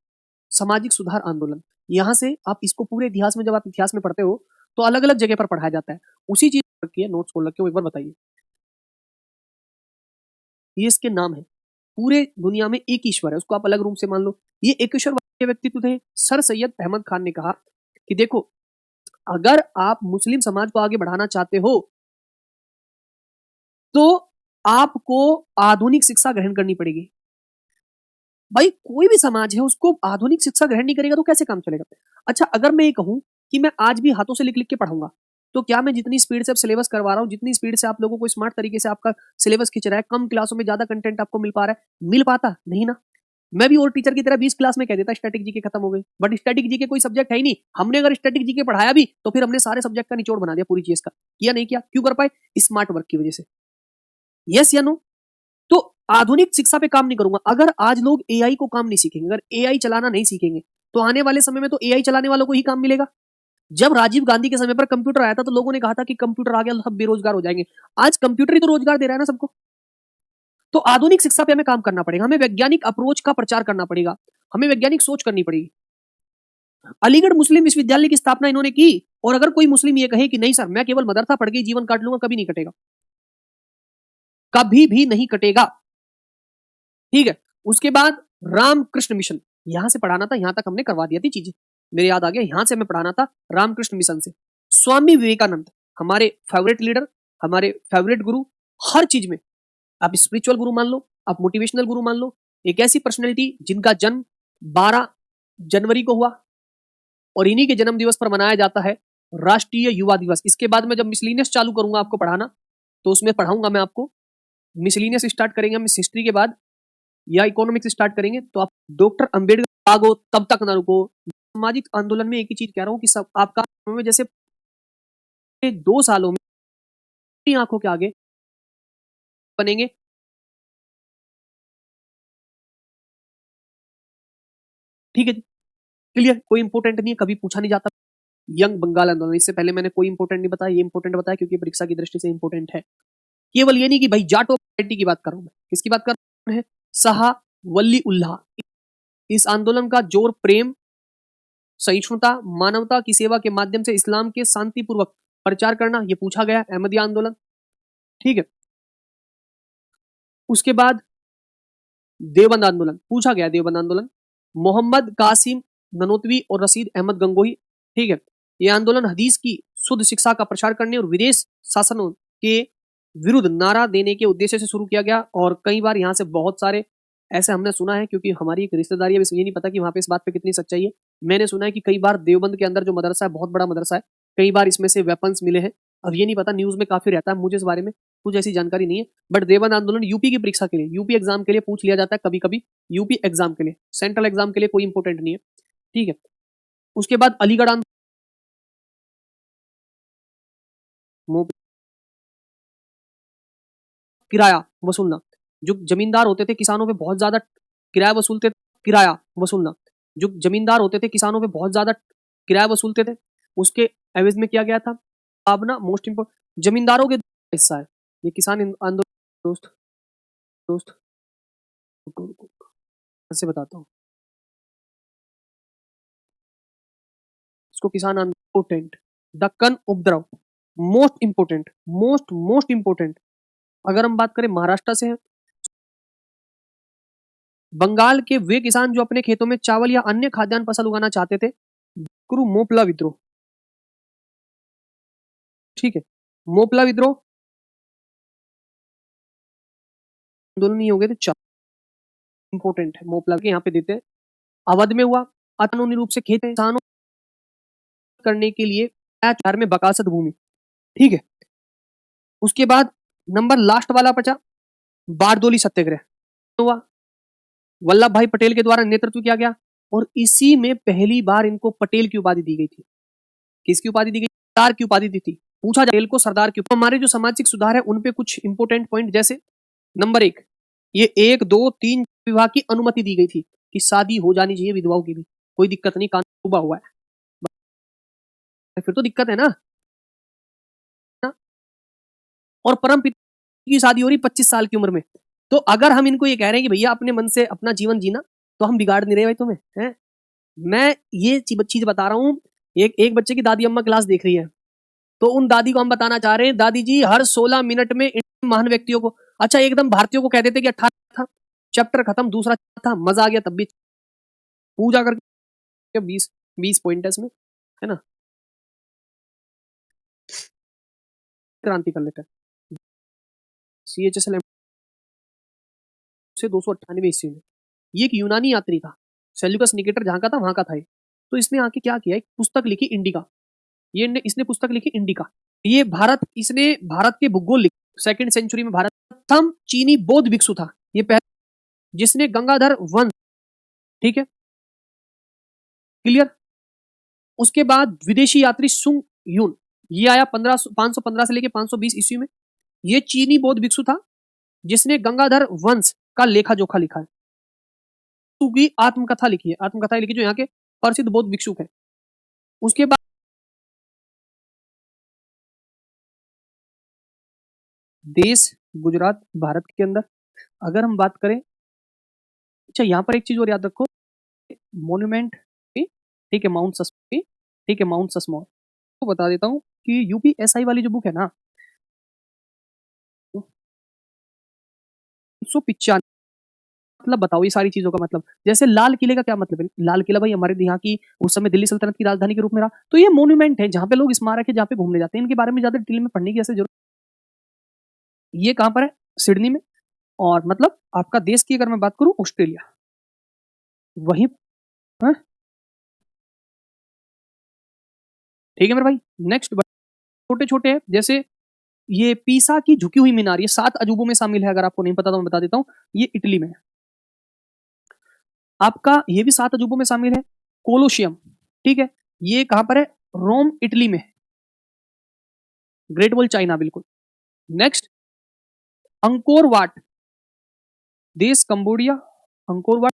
सामाजिक सुधार आंदोलन। यहां से आप इसको पूरे इतिहास में, जब आप इतिहास में पढ़ते हो तो अलग अलग जगह पर पढ़ाया जाता है, उसी चीज की नोट्स खोल रखे हो, एक बार बताइए। ये इसके नाम है। पूरे दुनिया में एक ईश्वर है, उसको आप अलग रूप से मान लो। ये एक ईश्वर के व्यक्तित्व थे। सर सैयद अहमद खान ने कहा कि देखो, अगर आप मुस्लिम समाज को आगे बढ़ाना चाहते हो तो आपको आधुनिक शिक्षा ग्रहण करनी पड़ेगी। भाई कोई भी समाज है उसको आधुनिक शिक्षा ग्रहण नहीं करेगा तो कैसे काम चलेगा? अच्छा, अगर मैं ये कहूं कि मैं आज भी हाथों से लिख लिख के पढ़ाऊंगा, तो क्या मैं जितनी स्पीड से अब सिलेबस करवा रहा हूं, जितनी स्पीड से आप लोगों को स्मार्ट तरीके से आपका सिलेबस खींच रहा है, कम क्लासों में ज्यादा कंटेंट आपको मिल पा रहा है? मिल पाता नहीं ना। मैं भी और टीचर की तरह 20 क्लास में कह देता स्टैटिक जीके खत्म हो गई, बट स्टैटिक जीके कोई सब्जेक्ट है ही नहीं। हमने अगर स्टैटिक जीके पढ़ाया भी तो फिर हमने सारे सब्जेक्ट का निचोड़ बना दिया पूरी चीज का। किया नहीं किया? क्यों कर पाए? स्मार्ट वर्क की वजह से। यस या नो? तो आधुनिक शिक्षा पे काम नहीं करूंगा अगर आज लोग एआई को काम नहीं सीखेंगे, अगर एआई चलाना नहीं सीखेंगे तो आने वाले समय में तो एआई चलाने वालों को ही काम मिलेगा। जब राजीव गांधी के समय पर कंप्यूटर आया था तो लोगों ने कहा था कि कंप्यूटर आ गया तो सब बेरोजगार हो जाएंगे। आज कंप्यूटर ही तो रोजगार दे रहा है ना सबको। तो आधुनिक शिक्षा पे हमें काम करना पड़ेगा, हमें वैज्ञानिक अप्रोच का प्रचार करना पड़ेगा, हमें वैज्ञानिक सोच करनी पड़ेगी। अलीगढ़ मुस्लिम विश्वविद्यालय की स्थापना इन्होंने की, और अगर कोई मुस्लिम ये कहे कि नहीं सर मैं केवल मदरसा पढ़ के जीवन काट लूंगा, कभी नहीं कटेगा, कभी भी नहीं कटेगा। ठीक है। उसके बाद रामकृष्ण मिशन, यहां से पढ़ाना था, यहां तक हमने करवा दिया थी चीजें, मेरे याद आ गया, यहां से हमें पढ़ाना था रामकृष्ण मिशन से। स्वामी विवेकानंद हमारे फेवरेट लीडर, हमारे फेवरेट गुरु, हर चीज में। आप स्पिरिचुअल गुरु मान लो, आप मोटिवेशनल गुरु मान लो, एक ऐसी पर्सनैलिटी जिनका जन्म 12 जनवरी को हुआ और इन्हीं के जन्म दिवस पर मनाया जाता है राष्ट्रीय युवा दिवस। इसके बाद में जब मिसलिनियस चालू करूंगा आपको पढ़ाना, तो उसमें पढ़ाऊंगा मैं आपको। मिसलिनियस स्टार्ट करेंगे हम हिस्ट्री के बाद, या इकोनॉमिक्स स्टार्ट करेंगे, तो आप डॉक्टर अंबेडकर आगो तब तक ना रुको। सामाजिक आंदोलन में एक ही चीज कह रहा हूँ कि सब आपका में जैसे 2 सालों में आंखों के आगे बनेंगे। ठीक है जी, क्लियर, कोई इंपोर्टेंट नहीं है, कभी पूछा नहीं जाता। यंग बंगाल आंदोलन, इससे पहले मैंने कोई इंपोर्टेंट नहीं बताया, ये इंपोर्टेंट बताया क्योंकि परीक्षा की दृष्टि से इंपोर्टेंट है। केवल ये नहीं कि भाई जाटो पार्टी की बात कर रहा हूं मैं, किसकी बात कर रहा हूं? शाह वली उल्लाह। इस आंदोलन का जोर प्रेम, सहिष्णुता, मानवता की सेवा के माध्यम से इस्लाम के शांतिपूर्वक प्रचार करना, ये पूछा गया अहमदिया आंदोलन। ठीक है। उसके बाद देवबंद आंदोलन पूछा गया, देवबंद आंदोलन, मोहम्मद कासिम ननोतवी और रशीद अहमद गंगोही। ठीक है। यह आंदोलन हदीस की शुद्ध शिक्षा का प्रचार करने और विदेश शासनों के विरुद्ध नारा देने के उद्देश्य से शुरू किया गया। और कई बार यहाँ से बहुत सारे ऐसे हमने सुना है, क्योंकि हमारी एक रिश्तेदारी है, ये नहीं पता कि वहां पे इस बात पे कितनी सच्चाई है। मैंने सुना है कि कई बार देवबंद के अंदर जो मदरसा है, बहुत बड़ा मदरसा है, कई बार इसमें से वेपन्स मिले हैं। अब ये नहीं पता, न्यूज में काफी रहता है, मुझे इस बारे में कुछ ऐसी जानकारी नहीं है। बट देवबंद आंदोलन यूपी की परीक्षा के लिए, यूपी एग्जाम के लिए पूछ लिया जाता है कभी कभी, यूपी एग्जाम के लिए, सेंट्रल एग्जाम के लिए कोई इंपोर्टेंट नहीं है। ठीक है। उसके बाद अलीगढ़ आंदोलन, किराया वसूलना, जो जमींदार होते थे किसानों पे बहुत ज्यादा किराया वसूलते थे, किराया वसूलना, जो जमींदार होते थे किसानों पे बहुत ज्यादा किराया वसूलते थे, उसके एवज में किया गया था। अब ना मोस्ट इंपोर्टेंट जमींदारों के हिस्सा है ये किसान आंदोलन। दोस्त दोस्त रुको रुको, से बताता हूँ इसको। किसान आंदोलन, दक्कन उपद्रव, मोस्ट इंपोर्टेंट, मोस्ट इंपोर्टेंट। अगर हम बात करें महाराष्ट्र से, बंगाल के वे किसान जो अपने खेतों में चावल या अन्य खाद्यान्न फसल उगाना चाहते थे, कुरु मोपला विद्रोह। ठीक है। मोपला विद्रोह आंदोलन नहीं हो गए थे, चार इंपोर्टेंट है मोपला के, यहाँ पे देते हैं। अवध में हुआ, अकानूनी रूप से खेत किसानों करने के लिए चार में बकासत भूमि। ठीक है। उसके बाद नंबर लास्ट वाला बचा बारदोली सत्याग्रह हुआ, वल्लभ भाई पटेल के द्वारा नेतृत्व किया गया, और इसी में पहली बार इनको पटेल की उपाधि दी गई थी। किसकी उपाधि दी गई? सरदार की उपाधि दी थी। पूछा जाए पटेल को सरदार की। हमारे जो सामाजिक सुधार है उन पे कुछ इंपोर्टेंट पॉइंट, जैसे नंबर 1, ये 1, 2, 3 विवाह की अनुमति दी गई थी कि शादी हो जानी चाहिए विधवाओं की भी, कोई दिक्कत नहीं, कानून हुआ है, फिर तो दिक्कत है ना। और परम पिता की शादी हो रही 25 साल की उम्र में, तो अगर हम इनको ये कह रहे हैं कि भैया अपने मन से अपना जीवन जीना, तो हम बिगाड़ नहीं रहे भाई तुम्हें, हैं? मैं ये चीज बता रहा हूँ। एक बच्चे की दादी अम्मा क्लास देख रही है, तो उन दादी को हम बताना चाह रहे हैं, दादी जी हर 16 मिनट में इन महान व्यक्तियों को, अच्छा एकदम भारतीयों को कह देते कि 18 था, चैप्टर खत्म, दूसरा था, मजा आ गया, तब भी पूजा करके 20 पॉइंट है इसमें, है ना। क्रांति कर लेते हैं। CHSL से 298 ईस्वी में, ये एक यूनानी यात्री था, सेल्यूकस निकेटर जहां का था वहां का था ये। तो इसने आके क्या किया, एक पुस्तक लिखी इंडिका, इसने पुस्तक लिखी इंडिका। ये इसने भारत के भूगोल लिखे, 2nd सेंचुरी में भारत प्रथम चीनी बौद्ध भिक्षु था ये पहले, जिसने गंगाधर वंश, ठीक है क्लियर। उसके बाद विदेशी यात्री सुंग यून, ये आया 515 से लेके 520 ईस्वी में। ये चीनी बौद्ध भिक्षु था जिसने गंगाधर वंश का लेखा जोखा लिखा है, की आत्मकथा लिखी है, आत्मकथा लिखी जो यहाँ के प्रसिद्ध बौद्ध भिक्षुक है। उसके बाद देश गुजरात भारत के अंदर, अगर हम बात करें, अच्छा यहाँ पर एक चीज और याद रखो, मोन्यूमेंट, ठीक है माउंट सस्मोर, ठीक है माउंट सस्मोर। तो बता देता हूँ कि UPSI वाली जो बुक है ना, 195, मतलब बताओ ये सारी चीजों का मतलब, जैसे लाल किले का क्या मतलब है, लाल किला भाई हमारे यहाँ की उस समय दिल्ली सल्तनत की राजधानी के रूप में रहा, तो ये मोन्यूमेंट है जहाँ पे लोग स्मारक है, जहाँ पे घूमने जाते हैं, इनके बारे में ज्यादा डिटेल में पढ़ने की ऐसे जरूरत। ये कहाँ पर है, सिडनी में। और मतलब आपका देश की अगर मैं बात करूं, ऑस्ट्रेलिया, वही, ठीक है मेरे भाई। नेक्स्ट छोटे छोटे हैं, जैसे ये पीसा की झुकी हुई मीनार, ये 7 अजूबों में शामिल है, अगर आपको नहीं पता तो मैं बता देता हूं, ये इटली में है। आपका ये भी 7 अजूबों में शामिल है। कोलोशियम, ठीक है, ये कहां पर है, रोम इटली में। ग्रेट वॉल चाइना, बिल्कुल। नेक्स्ट अंकोर वाट, देश कंबोडिया, अंकोर वाट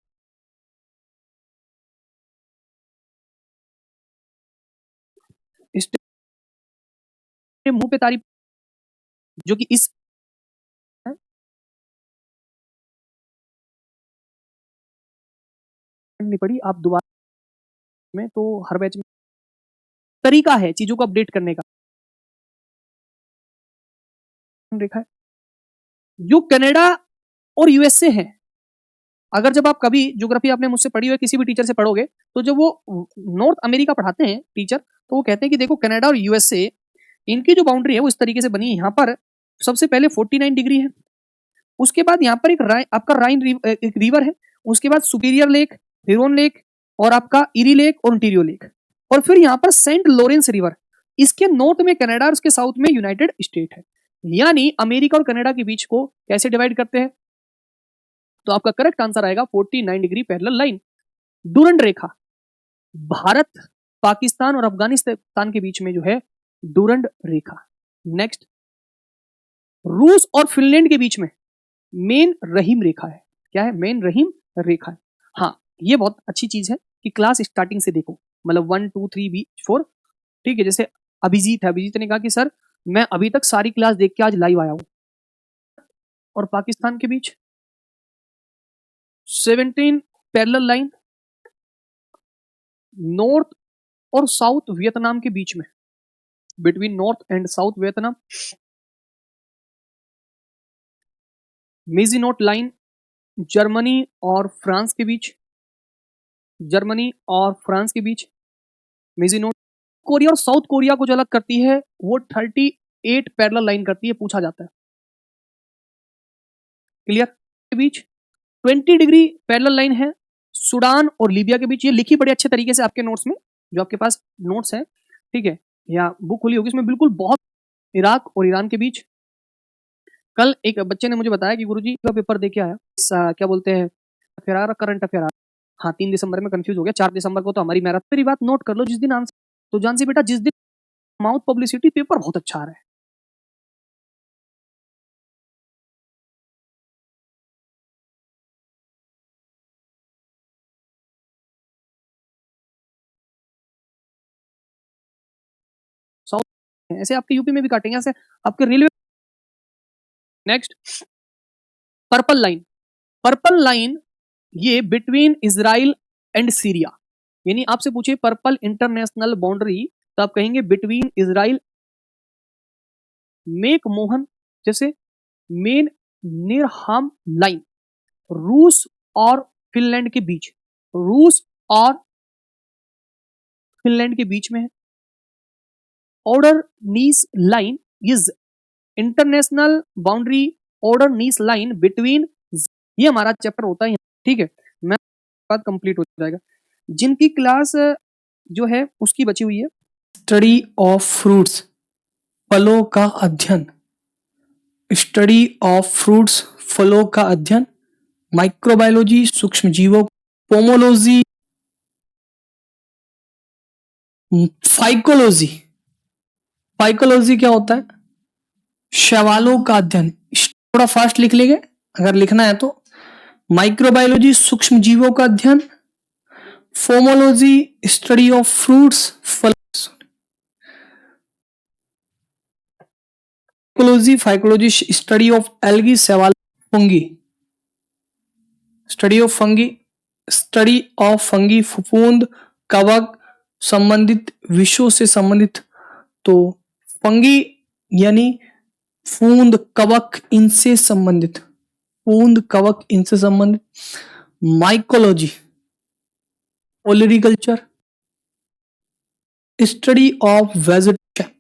मुंह पे तारीफ, जो कि इस नहीं पड़ी, आप दोबारा में, तो हर बैच में तरीका है चीजों को अपडेट करने का, देखा है। जो कनाडा और USA है, अगर जब आप कभी ज्योग्राफी आपने मुझसे पढ़ी हुई किसी भी टीचर से पढ़ोगे, तो जब वो नॉर्थ अमेरिका पढ़ाते हैं टीचर, तो वो कहते हैं कि देखो कनाडा और USA, इनकी जो बाउंड्री है वो इस तरीके से बनी है। यहाँ पर सबसे पहले 49 डिग्री है, उसके बाद यहाँ पर आपका एक रिवर है, उसके बाद सुपीरियर लेक, हिरोन लेक, और आपका इरी लेक और ओंटारियो लेक, और फिर यहाँ पर सेंट लॉरेंस रिवर। इसके नॉर्थ में कनाडा और उसके साउथ में यूनाइटेड स्टेट है। यानी अमेरिका और कनाडा के बीच को कैसे डिवाइड करते हैं, तो आपका करेक्ट आंसर आएगा 49 डिग्री पैरेलल लाइन, डूरंड रेखा। भारत, पाकिस्तान और अफगानिस्तान के बीच में जो है डूरंड रेखा। नेक्स्ट, रूस और फिनलैंड के बीच में मेन रहीम रेखा है। क्या है, मेन रहीम रेखा है। हाँ, ये बहुत अच्छी चीज है कि क्लास स्टार्टिंग से देखो, मतलब 1 2 3 4, ठीक है। जैसे अभिजीत है, अभिजीत ने कहा कि सर मैं अभी तक सारी क्लास देख के आज लाइव आया हूं। और पाकिस्तान के बीच 17 पैरेलल लाइन, नॉर्थ और साउथ वियतनाम के बीच में, between North and South Vietnam. Maginot line, Germany और फ्रांस के बीच, जर्मनी और फ्रांस के बीच मेजिनोट। कोरिया और साउथ कोरिया को जो अलग करती है वो 38 पैरेलल लाइन करती है, पूछा जाता है, क्लियर। के बीच 20 डिग्री पैरेलल लाइन है सूडान और लीबिया के बीच। ये लिखी बड़े अच्छे तरीके से आपके नोट्स में, जो आपके पास नोट्स है, ठीक है, या बुक खुली होगी, इसमें बिल्कुल बहुत। इराक और ईरान के बीच, कल एक बच्चे ने मुझे बताया कि गुरुजी का पेपर दे के आया, क्या बोलते हैं, अफेयर, करंट अफेयर। हाँ, 3 दिसंबर में कंफ्यूज हो गया, 4 दिसंबर को तो हमारी मैराथन। मेरी बात नोट कर लो, जिस दिन आंसर, तो जान से बेटा, जिस दिन माउथ पब्लिसिटी, पेपर बहुत अच्छा आ रहा है। साउथ ऐसे आपके यूपी में भी काटेंगे, ऐसे आपके railway. Next, purple line, purple line ये बिटवीन इजराइल एंड सीरिया, यानी आपसे पूछे पर्पल इंटरनेशनल बाउंड्री, तो आप कहेंगे बिटवीन इजराइल, मेक मोहन, जैसे मेन निरहम लाइन रूस और फिनलैंड के बीच, रूस और फिनलैंड के बीच में है। Oder Neisse line is international boundary Oder Neisse line between, ये हमारा चैप्टर होता है, ठीक है, मैं बात कंप्लीट हो जाएगा। जिनकी क्लास जो है उसकी बची हुई है स्टडी ऑफ फ्रूट्स, फलों का अध्ययन, स्टडी ऑफ फ्रूट्स फलों का अध्ययन, माइक्रोबायोलॉजी सूक्ष्म जीवों, पोमोलॉजी, फाइकोलॉजी, फाइकोलॉजी क्या होता है, शैवालों का अध्ययन, थोड़ा फास्ट लिख लेंगे अगर लिखना है तो, माइक्रोबायोलॉजी सूक्ष्म जीवों का अध्ययन, फोमोलॉजी स्टडी ऑफ फ्रूट्स फल, फाइकोलॉजी स्टडी ऑफ एल्गी शैवाल, fungi study of fungi, study of fungi फफूंद कवक संबंधित विषयों से संबंधित, तो फंगी यानी फूंद कवक इनसे संबंधित, फूंद कवक इनसे संबंधित, mycology olericulture, study of vegetation,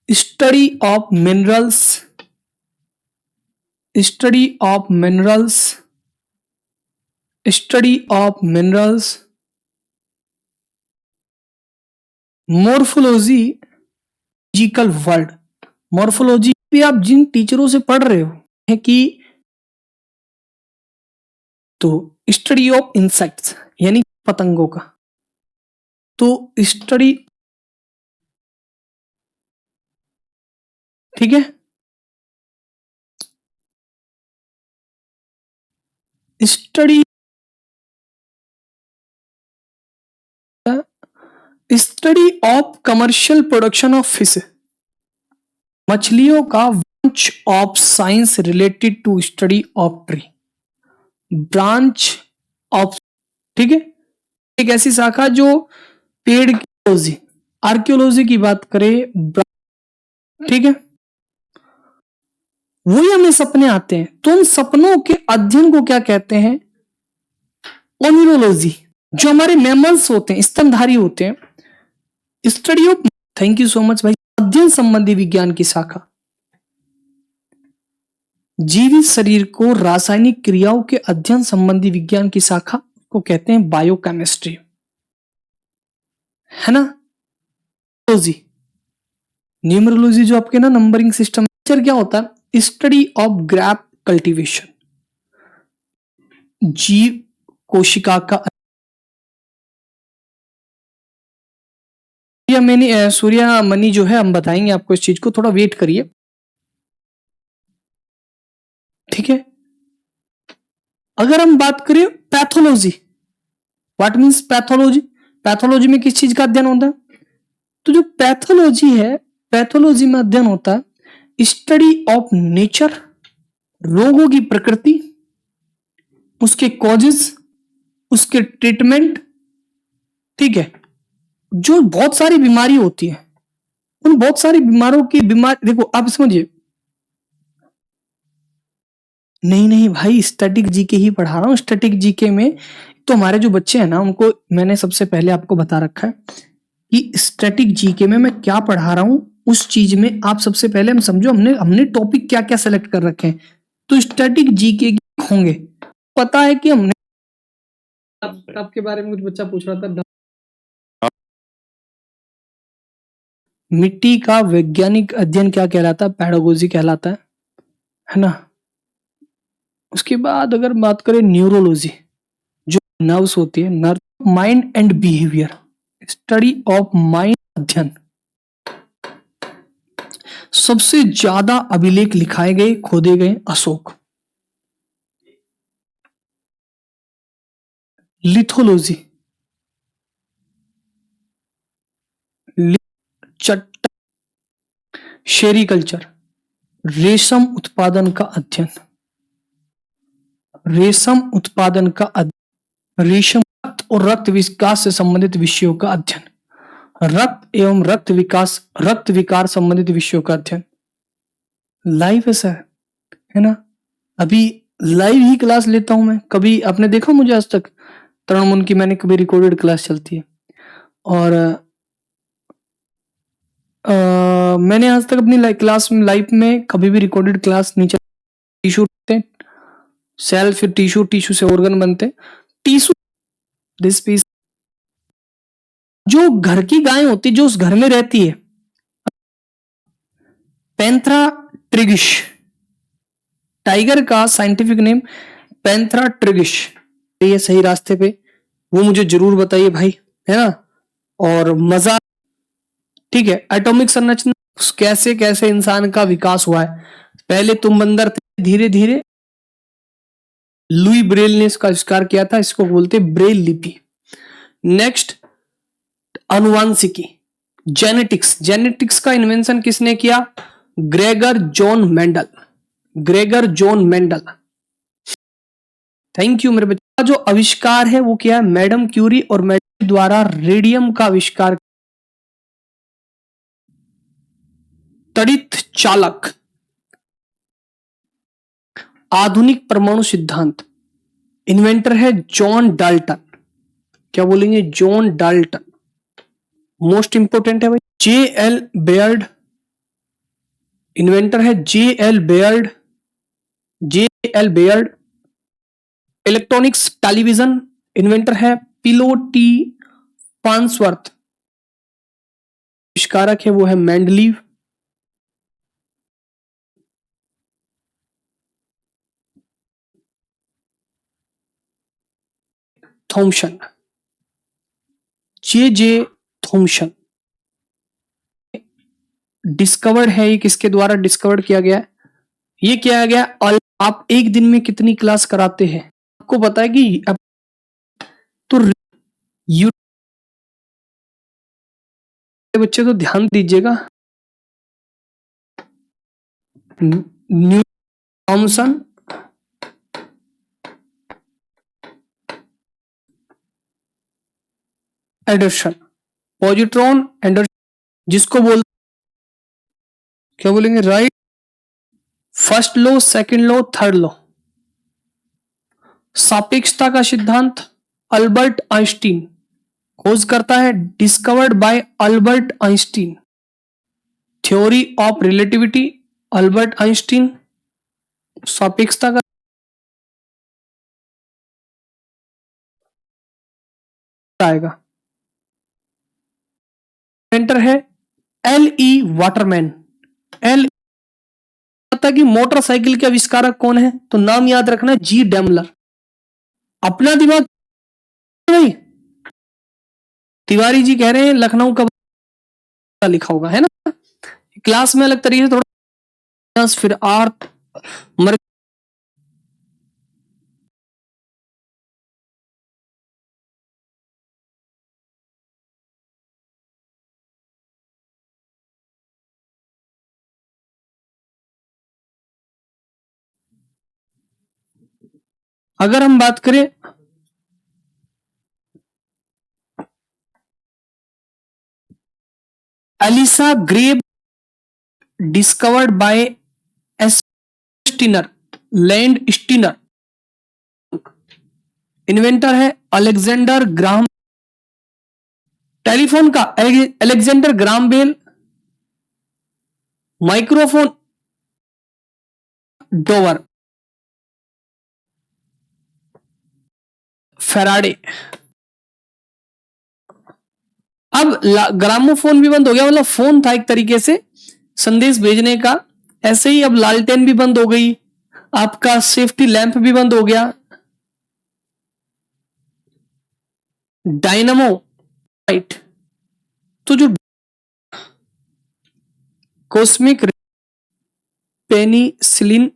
study of minerals, study of minerals, study of minerals, morphology physical world, morphology भी आप जिन टीचरों से पढ़ रहे हो है कि, तो स्टडी ऑफ इंसेक्ट्स यानी पतंगों का, तो स्टडी, ठीक है, study study of commercial production of fish, मछलियों का branch of science related to study of tree, branch of, ठीक है, एक ऐसी शाखा जो पेड़ की आर्कियोलॉजी की बात करें, ठीक है, वही हमें सपने आते हैं, तो उन सपनों के अध्ययन को क्या कहते हैं, ओनिरोलॉजी, जो हमारे मैमल्स होते हैं, स्तनधारी होते हैं, study of, thank you so much भाई, अध्ययन संबंधी विज्ञान की शाखा, जीवित शरीर को रासायनिक क्रियाओं के अध्ययन संबंधी विज्ञान की शाखा को कहते हैं बायोकेमिस्ट्री, है ना। न्यूमरोलॉजी जो आपके ना नंबरिंग सिस्टम क्या होता है, स्टडी ऑफ ग्रैप कल्टीवेशन, जीव कोशिका का, मैंने सूर्या मनी जो है हम बताएंगे आपको इस चीज को, थोड़ा वेट करिए, ठीक है। अगर हम बात करें pathology, what means pathology, pathology में किस चीज का अध्ययन होता है, तो जो पैथोलॉजी है, पैथोलॉजी में अध्ययन होता है स्टडी ऑफ नेचर, रोगों की प्रकृति, उसके कॉजेस, उसके ट्रीटमेंट, ठीक है, जो बहुत सारी बीमारी होती है, उन बहुत सारी बीमारों की बीमारी, देखो आप समझिए, नहीं भाई स्टैटिक जीके ही पढ़ा रहा हूं, स्टैटिक जीके में तो हमारे जो बच्चे हैं ना, उनको मैंने सबसे पहले आपको बता रखा है कि स्टैटिक जीके में मैं क्या पढ़ा रहा हूं, उस चीज में आप सबसे पहले हम समझो, हमने टॉपिक क्या क्या सेलेक्ट कर रखे हैं, तो स्टैटिक जीके होंगे, पता है कि हमने आपके बारे में कुछ बच्चा पूछ रहा था, मिट्टी का वैज्ञानिक अध्ययन क्या कहलाता है, पैडागोजी कहलाता है ना। उसके बाद अगर बात करें न्यूरोलॉजी, जो नर्व्स होती है, nerve mind and behaviour, study of mind अध्ययन, सबसे ज्यादा अभिलेख लिखाए गए खोदे गए अशोक। लिथोलॉजी, चट्टा, शेरीकल्चर, रेशम उत्पादन का अध्ययन, रेशम उत्पादन का अध्ययन, रेशम रक्त और रक्त विकास से संबंधित विषयों का अध्ययन, रक्त एवं रक्त विकास, रक्त विकार संबंधित विषयों का अध्ययन, लाइव ऐसा है ना, अभी लाइव ही क्लास लेता हूं मैं। कभी आपने देखा मुझे आज तक तरुण की मैंने कभी रिकॉर्डेड क्लास चलती है? और मैंने आज तक अपनी क्लास में लाइफ में कभी भी रिकॉर्डेड क्लास नहीं चली। टिश्यू सेल, फिर टिश्यू, टिश्यू से ऑर्गन बनते, टिश्यू दिस पीस। जो घर की गाय होती जो उस घर में रहती है, पैंथरा ट्रिगिश, टाइगर का साइंटिफिक नेम पैंथरा ट्रिगिश। ये सही रास्ते पे, वो मुझे जरूर बताइए भाई, है ना। और मजा, ठीक है। एटॉमिक संरचना, कैसे कैसे इंसान का विकास हुआ है। पहले तुम बंदर थे, धीरे धीरे लुई ब्रेल ने इसका आविष्कार किया था, इसको बोलते ब्रेल लिपि। नेक्स्ट, अनुवांशिकी, जेनेटिक्स। जेनेटिक्स का इन्वेंशन किसने किया? Gregor John Mendel. Gregor John Mendel, thank you मेरे बच्चे। जो आविष्कार है वो क्या है? मैडम क्यूरी और मैडम द्वारा रेडियम का आविष्कार। तड़ित चालक, आधुनिक परमाणु सिद्धांत, इन्वेंटर है जॉन डाल्टन। क्या बोलेंगे? John Dalton. मोस्ट इंपोर्टेंट है भाई, जे एल बेयर्ड, इन्वेंटर है J L Baird. J L Baird. Electronics television, inventor है पिलो टी पांसवर्थ। आविष्कारक है वो है Mendeleev. Thomson, J Thomson. Discovered है, ये किसके द्वारा डिस्कवर्ड किया गया है? ये किया गया। आप एक दिन में कितनी क्लास कराते हैं? आपको पता है कि तो यू बच्चे तो ध्यान दीजिएगा। New Thomson, Anderson, positron Anderson, जिसको बोल क्या बोलेंगे? Right, first law, second law, third law. सापेक्षता का सिद्धांत, अल्बर्ट आइंस्टीन खोज करता है, discovered by Albert Einstein. Theory of relativity, Albert Einstein. सापेक्षता का आएगा, इन्वेंटर है एल ई वाटरमैन। एल पता कि मोटरसाइकिल के आविष्कारक कौन है? तो नाम याद रखना, जी डेमलर। अपना दिमाग नहीं, तिवारी जी कह रहे हैं लखनऊ का लिखा होगा, है ना। क्लास में अलग तरीके से थोड़ा, फिर आर्थ मर। अगर हम बात करें एलिसा ग्रेव, discovered by S Steiner, Landsteiner. Inventor है अलेक्जेंडर ग्राहम। टेलीफोन का अलेक्जेंडर ग्राहम बेल। माइक्रोफोन डोवर, फेराडे। अब ग्रामोफोन भी बंद हो गया, मतलब फोन था एक तरीके से संदेश भेजने का, ऐसे ही अब लालटेन भी बंद हो गई, आपका सेफ्टी लैंप भी बंद हो गया। Dynamo, right. तो जो कॉस्मिक पेनिसिलिन,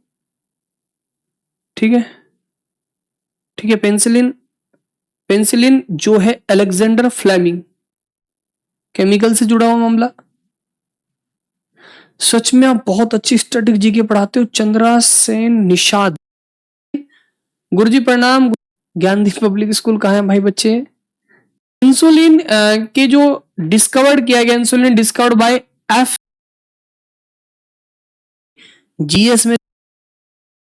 ठीक है, ठीक है, पेंसिलिन। पेंसिलिन जो है अलेक्जेंडर फ्लेमिंग, केमिकल से जुड़ा हुआ मामला। सच में आप बहुत अच्छी स्टैटिक जीके पढ़ाते हो। चंद्रा सेन निषाद, गुरुजी प्रणाम। ज्ञानदीप पब्लिक स्कूल कहाँ है भाई बच्चे? इंसुलिन के जो डिस्कवर्ड किया गया, insulin discovered by F GS में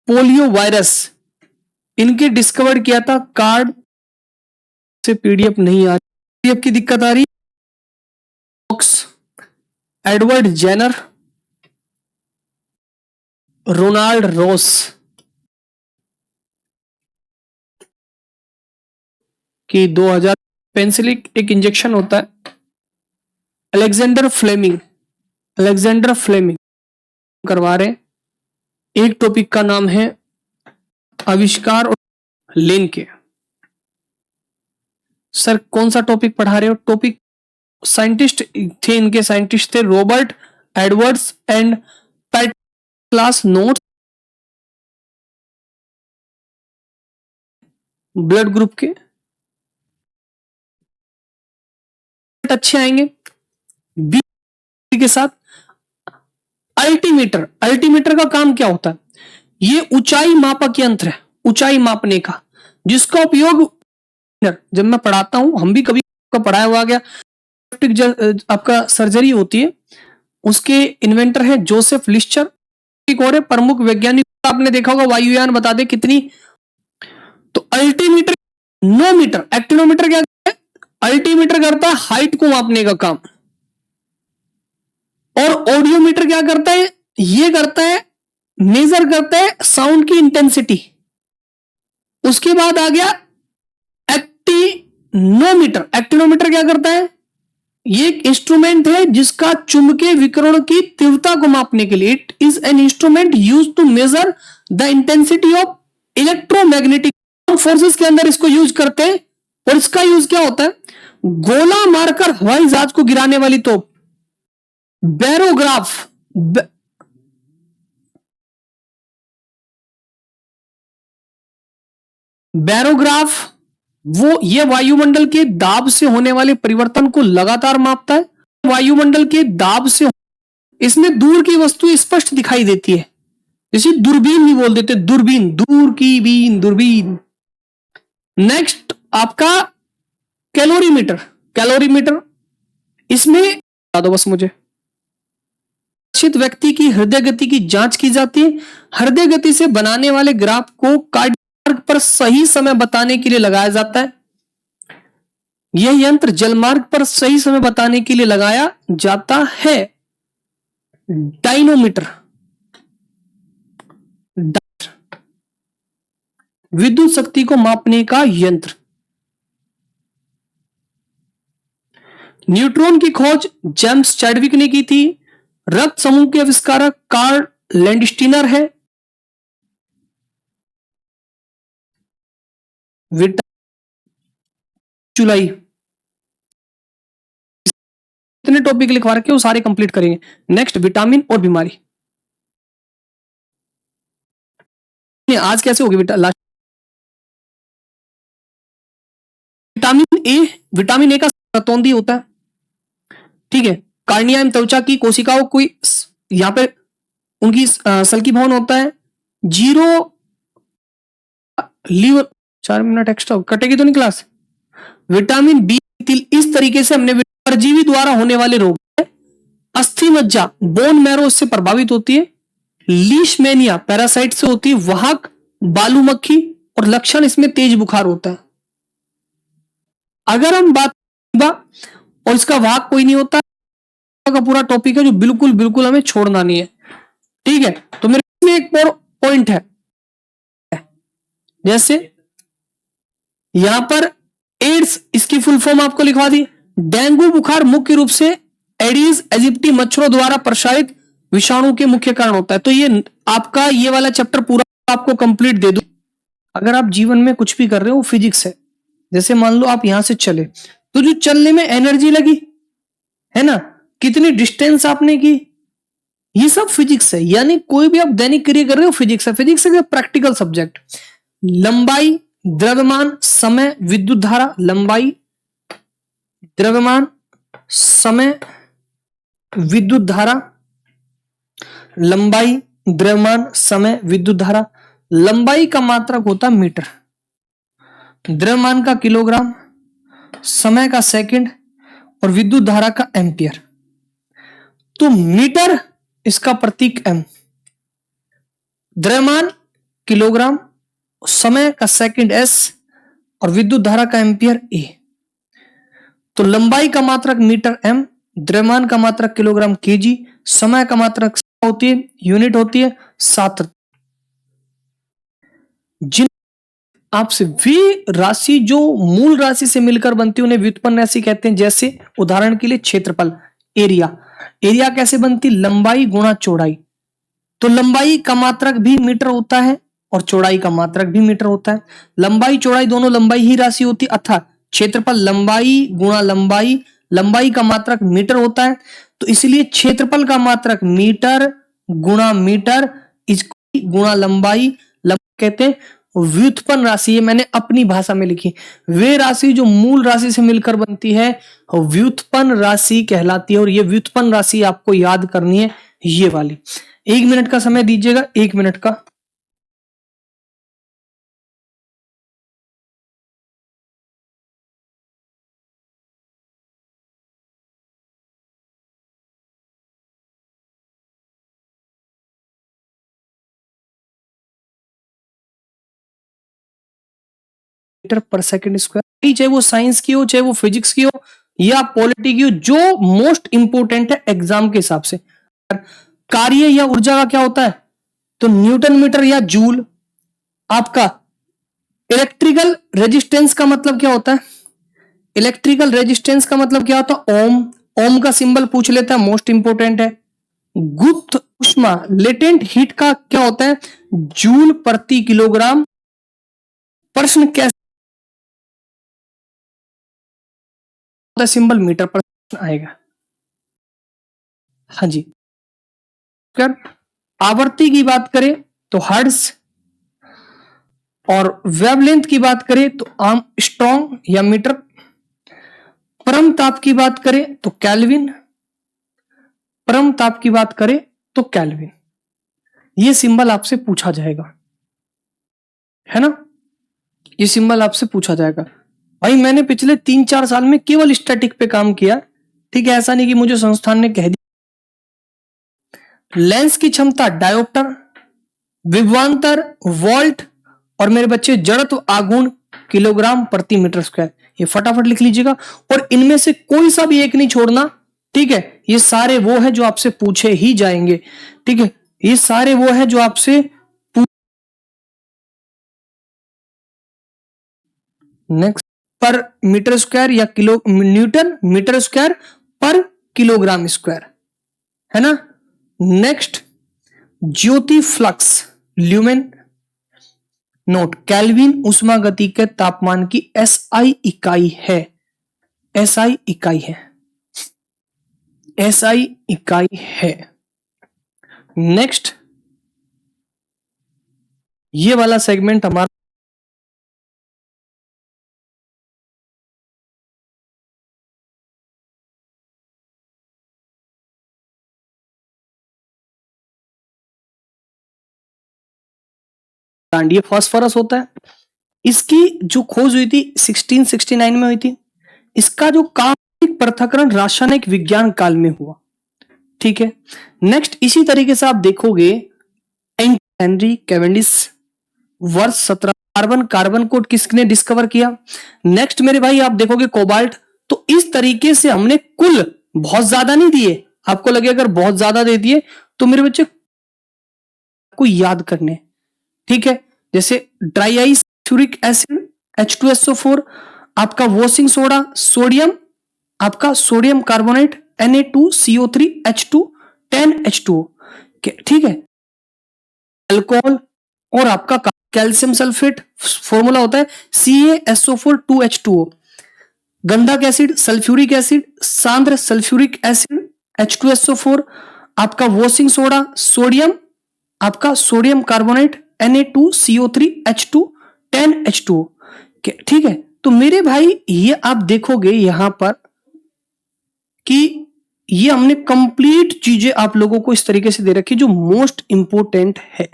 पोलियो वायरस इनके डिस्कवर किया था, कार्ड से पीडीएफ नहीं आ रही, पीडीएफ की दिक्कत आ रही। एडवर्ड जेनर, रोनाल्ड रॉस की 2000। पेंसिलिक एक इंजेक्शन होता है। अलेक्जेंडर फ्लेमिंग करवा रहे। एक टॉपिक का नाम है आविष्कार और लेन के। सर कौन सा टॉपिक पढ़ा रहे हो? टॉपिक साइंटिस्ट थे, इनके साइंटिस्ट थे Robert Edwards and Pat. Class notes blood group के अच्छे आएंगे। बी के साथ अल्टीमीटर का काम क्या होता है? ये ऊंचाई मापक यंत्र है, ऊंचाई मापने का, जिसका उपयोग जब मैं पढ़ाता हूं, हम भी कभी पढ़ाया हुआ गया, आपका सर्जरी होती है, उसके इन्वेंटर है जोसेफ लिस्टर। एक और प्रमुख वैज्ञानिक आपने देखा होगा, वायुयान बता दे कितनी। तो अल्टीमीटर, नोमीटर, एक्टिनोमीटर क्या है? अल्टीमीटर करता है हाइट को मापने का काम, और ऑडियोमीटर क्या करता है? ये करता है, मेजर करता है साउंड की इंटेंसिटी। उसके बाद आ गया एक्टिनोमीटर। एक्टिनोमीटर क्या करता है? ये एक इंस्ट्रूमेंट है जिसका चुंबकीय विकिरण की तीव्रता को मापने के लिए, it is an instrument use to measure the intensity of electromagnetic forces के अंदर इसको यूज करते हैं। और इसका यूज क्या होता है? गोला मारकर हवाई जहाज को गिराने वाली तोप, बैरोग्राफ। बैरोग्राफ वो ये वायुमंडल के दाब से होने वाले परिवर्तन को लगातार मापता है। वायुमंडल के दाब से इसमें दूर की वस्तु स्पष्ट दिखाई देती है, जैसे दूरबीन भी बोल देते, दूरबीन, दूर की बीन, दूरबीन। नेक्स्ट आपका कैलोरीमीटर। इसमें बता दो बस मुझे, लक्षित व्यक्ति की हृदय गति की जांच की जाती है। हृदय गति से बनाने वाले ग्राफ को कार्डियक पर सही समय बताने के लिए लगाया जाता है। यह यंत्र जलमार्ग पर सही समय बताने के लिए लगाया जाता है। डायनोमीटर, विद्युत शक्ति को मापने का यंत्र। न्यूट्रॉन की खोज जेम्स चैडविक ने की थी। रक्त समूह के आविष्कारक कार्ल लैंडस्टीनर है। जुलाई इतने टॉपिक लिखवा रखे वो सारे कंप्लीट करेंगे। नेक्स्ट विटामिन और बीमारी। आज कैसे होगी लास्ट? विटामिन ए का तौंदी होता है, ठीक है। कार्निया एवं त्वचा की कोशिकाओं कोई यहां पे उनकी सल्की भवन होता है। जीरो लीवर 4 मिनट एक्स्ट्रा कटेगी तो नहीं क्लास। विटामिन बी इस तरीके से हमने परजीवी द्वारा होने वाले रोग है। अस्थि मज्जा बोन मैरो से प्रभावित होती है। लीशमैनिया पैरासाइट से होती है। वाहक बालू मक्खी, और लक्षण इसमें तेज बुखार होता है। अगर हम बात और इसका वाहक कोई नहीं होता का पूरा टॉपिक है जो बिल्कुल हमें छोड़ना नहीं है, ठीक है। तो मेरे में एक और पॉइंट है, जैसे यहां पर एड्स, इसकी फुल फॉर्म आपको लिखवा दी। डेंगू बुखार मुख्य रूप से एडीज एजिप्टी मच्छरों द्वारा प्रसारित विषाणु के मुख्य कारण होता है। तो ये आपका ये वाला चैप्टर पूरा आपको कंप्लीट दे दूं। अगर आप जीवन में कुछ भी कर रहे हो फिजिक्स है। जैसे मान लो आप यहां से चले, तो जो चलने में एनर्जी लगी है ना, कितनी डिस्टेंस आपने की, ये सब फिजिक्स है। यानी कोई भी आप दैनिक क्रिया कर रहे हो फिजिक्स है। फिजिक्स है प्रैक्टिकल सब्जेक्ट। लंबाई, द्रव्यमान, समय, विद्युत धारा। लंबाई, द्रव्यमान, समय, विद्युत धारा। लंबाई, द्रव्यमान, समय, विद्युत धारा। लंबाई का मात्रक होता मीटर, द्रव्यमान का किलोग्राम, समय का सेकंड, और विद्युत धारा का एम्पियर। तो मीटर इसका प्रतीक एम, द्रव्यमान किलोग्राम, समय का सेकंड एस और विद्युत धारा का एम्पियर ए। तो लंबाई का मात्रक मीटर एम, द्रव्यमान का मात्रक किलोग्राम केजी, समय का मात्रक होती है यूनिट होती है सात। जिन आपसे वे राशि जो मूल राशि से मिलकर बनती है उन्हें व्युत्पन्न राशि कहते हैं। जैसे उदाहरण के लिए क्षेत्रफल, एरिया। एरिया कैसे बनती? लंबाई गुणा चौड़ाई। तो लंबाई का मात्रक भी मीटर होता है और चौड़ाई का मात्रक भी मीटर होता है। लंबाई चौड़ाई दोनों लंबाई ही राशि होती है, अर्थात क्षेत्रफल लंबाई गुणा लंबाई, लंबाई का मात्रक मीटर होता है। तो इसलिए क्षेत्रफल का मात्रक मीटर गुणा मीटर गुणा लंबाई कहते हैं व्युत्पन्न राशि। ये मैंने अपनी भाषा में लिखी। वे राशि जो मूल राशि से मिलकर बनती है व्युत्पन्न राशि कहलाती है। और ये व्युत्पन्न राशि आपको याद करनी है, ये वाली। 1 मिनट का समय दीजिएगा, 1 मिनट का। मीटर पर सेकंड स्क्वायर, चाहे वो साइंस की हो, चाहे वो फिजिक्स की हो या पॉलिटी की हो, जो मोस्ट इंपोर्टेंट है एग्जाम के हिसाब से। कार्य या ऊर्जा का क्या होता है? तो न्यूटन मीटर या जूल। आपका इलेक्ट्रिकल रेजिस्टेंस का मतलब क्या होता है? इलेक्ट्रिकल रेजिस्टेंस का मतलब क्या होता है? ओम। ओम का सिंबल पूछ लेता है, मोस्ट इंपोर्टेंट है। गुप्त ऊष्मा, लेटेंट हीट का क्या होता है? जूल प्रति किलोग्राम। प्रश्न कैसे सिंबल मीटर पर आएगा। हाँ जी। कर आवर्ती की बात करें तो हर्ट्ज, और वेवलेंथ की बात करें तो आर्मस्ट्रॉन्ग या मीटर। परम ताप की बात करें तो केल्विन, परम ताप की बात करें तो केल्विन। ये सिंबल आपसे पूछा जाएगा, है ना? ये सिंबल आपसे पूछा जाएगा। भाई मैंने पिछले 3-4 साल में केवल स्टैटिक पे काम किया, ठीक है? ऐसा नहीं कि मुझे संस्थान ने कह दिया। लेंस की क्षमता डायोप्टर, विभवांतर वोल्ट, और मेरे बच्चे जड़त्व आघूर्ण किलोग्राम प्रति मीटर स्क्वायर। ये फटाफट लिख लीजिएगा, और इनमें से कोई सा भी एक नहीं छोड़ना, ठीक है? ये सारे वो है जो आपसे पूछे ही जाएंगे, ठीक है? ये सारे वो है जो आपसे नेक्स्ट पर मीटर स्क्वायर या किलो, न्यूटन मीटर स्क्वायर पर किलोग्राम स्क्वायर, है ना? नेक्स्ट ज्योति फ्लक्स, ल्यूमेन। नोट, केल्विन उष्मा गति के तापमान की एसआई इकाई है। एसआई इकाई है, एसआई इकाई है। नेक्स्ट ये वाला सेगमेंट हमारा ये फास्फोरस होता है। इसकी जो खोज हुई थी 1669 में हुई थी। इसका जो काम पृथक्करण रासायनिक विज्ञान काल में हुआ, ठीक है? नेक्स्ट इसी तरीके से आप देखोगे हेनरी कैवेंडिश, वर्ष 17। कार्बन कोड किसने डिस्कवर किया? नेक्स्ट मेरे भाई आप देखोगे कोबाल्ट। तो इस तरीके से हमने कुल बहुत ज्यादा नहीं दिए, आपको लगे अगर बहुत ज्यादा दे दिए तो मेरे बच्चे को याद करने, ठीक है? जैसे dry ice, sulphuric acid, H2SO4, आपका वॉशिंग सोडा सोडियम, आपका sodium carbonate Na2CO3 H2 10H2O, ठीक है? अल्कोहल, और आपका कैल्शियम सल्फेट, फॉर्मूला होता है CaSO4 2H2O। गंधक एसिड, सल्फ्यूरिक एसिड, सांद्र सल्फ्यूरिक एसिड H2SO4, आपका वॉशिंग सोडा सोडियम, आपका sodium carbonate Na2CO3 H2 10H2O, ठीक है? तो मेरे भाई ये आप देखोगे यहां पर कि ये हमने कंप्लीट चीजें आप लोगों को इस तरीके से दे रखी जो मोस्ट इंपोर्टेंट है,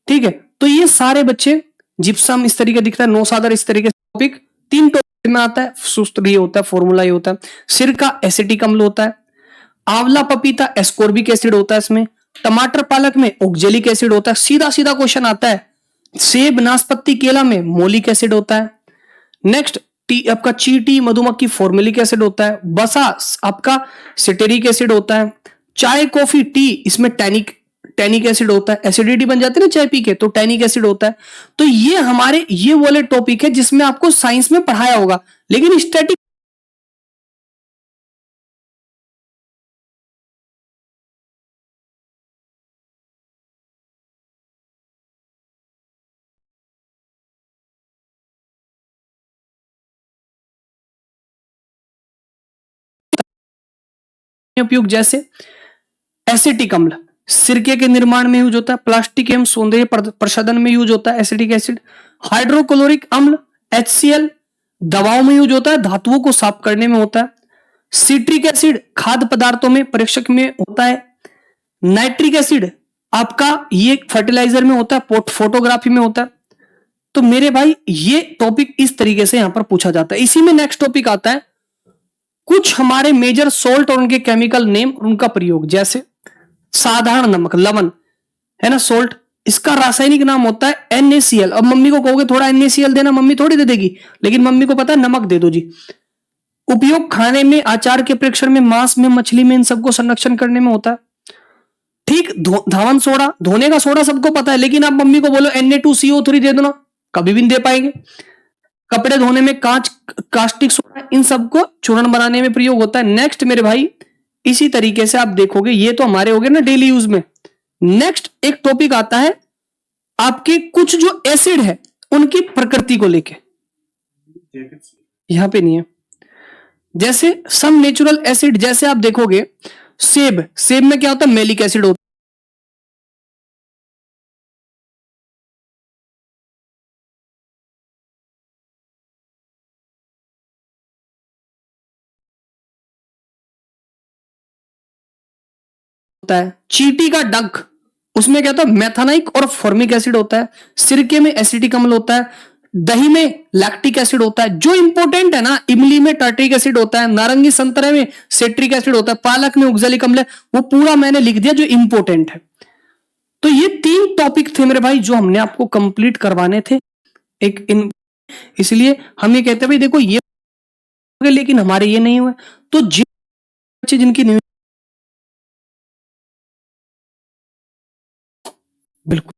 ठीक है? तो ये सारे बच्चे, जिप्सम इस तरीके दिखता है, नौसादर इस तरीके से टॉपिक 3 टॉपिक में आता है। सूत्र ये होता है, फॉर्मूला ये होता है। सिरका एसिटिक अम्ल होता है। आंवला पपीता एस्कोर्बिक एसिड होता है इसमें। टमाटर पालक में ऑक्जेलिक एसिड होता है, सीधा सीधा क्वेश्चन आता है। सेब नाशपाती केला में मोलिक एसिड होता है। नेक्स्ट आपका चींटी मधुमक्खी फॉर्मेलिक एसिड होता है। बसा आपका सिटेरिक एसिड होता है। चाय कॉफी टी इसमें टैनिक एसिड होता है। एसिडिटी बन जाती है ना चाय पी के, तो टैनिक एसिड होता है। तो ये हमारे ये वाले टॉपिक है जिसमें आपको साइंस में पढ़ाया होगा, लेकिन स्टैटिक उपयोग जैसे एसिटिक अम्ल सिरके के निर्माण में यूज होता है। प्लास्टिक एवं सौंदर्य प्रसाधन में यूज होता है एसिटिक एसिड। हाइड्रोक्लोरिक अम्ल HCl दवाओं में यूज होता है, धातुओं को साफ करने में होता है। सिट्रिक एसिड खाद्य पदार्थों में परीक्षक में होता है। नाइट्रिक एसिड आपका ये फर्टिलाइजर में होता है, फोटोग्राफी में होता है। तो मेरे भाई ये टॉपिक इस तरीके से यहां पर पूछा जाता है। इसी में नेक्स्ट टॉपिक आता है कुछ हमारे मेजर सॉल्ट और उनके केमिकल नेम, उनका प्रयोग। जैसे साधारण नमक लवण है ना, सोल्ट, इसका रासायनिक नाम होता है NaCl। अब मम्मी को कहोगे थोड़ा NaCl देना, मम्मी थोड़ी दे देगी, लेकिन मम्मी को पता है नमक दे दो जी। उपयोग खाने में, आचार के प्रेक्षण में, मांस में, मछली में, इन सबको संरक्षण करने में होता है। ठीक, धावन सोडा, धोने का सोडा सबको पता है, लेकिन आप मम्मी को बोलो Na2CO3 दे दो ना, कभी भी नहीं दे पाएंगे। कपड़े धोने में कास्टिक सोडा, इन सबको चूर्ण बनाने में प्रयोग होता है। नेक्स्ट मेरे भाई इसी तरीके से आप देखोगे, ये तो हमारे हो गए ना डेली यूज में। नेक्स्ट एक टॉपिक आता है आपके कुछ जो एसिड है उनकी प्रकृति को लेके, यहां पे नहीं है। जैसे सम नेचुरल एसिड, जैसे आप देखोगे सेब में क्या होता है, मेलिक एसिड होता है। चींटी का डंक, उसमें क्या होता है, मैथानाइक और फॉर्मिक एसिड होता है। सिरके में एसिटिक अम्ल होता है। दही में लैक्टिक एसिड होता है। जो इंपॉर्टेंट है ना, इमली में टार्ट्रिक एसिड होता है। नारंगी संतरे में सिट्रिक एसिड होता है। पालक में ऑक्जेलिक अम्ल है। वो पूरा मैंने लिख दिया जो इंपॉर्टेंट है। तो ये 3 टॉपिक थे मेरे भाई जो हमने आपको कंप्लीट करवाने थे। इसलिए हम ये कहते हैं भाई देखो ये, लेकिन हमारे ये नहीं हुए, तो जिनकी नहीं, बिल्कुल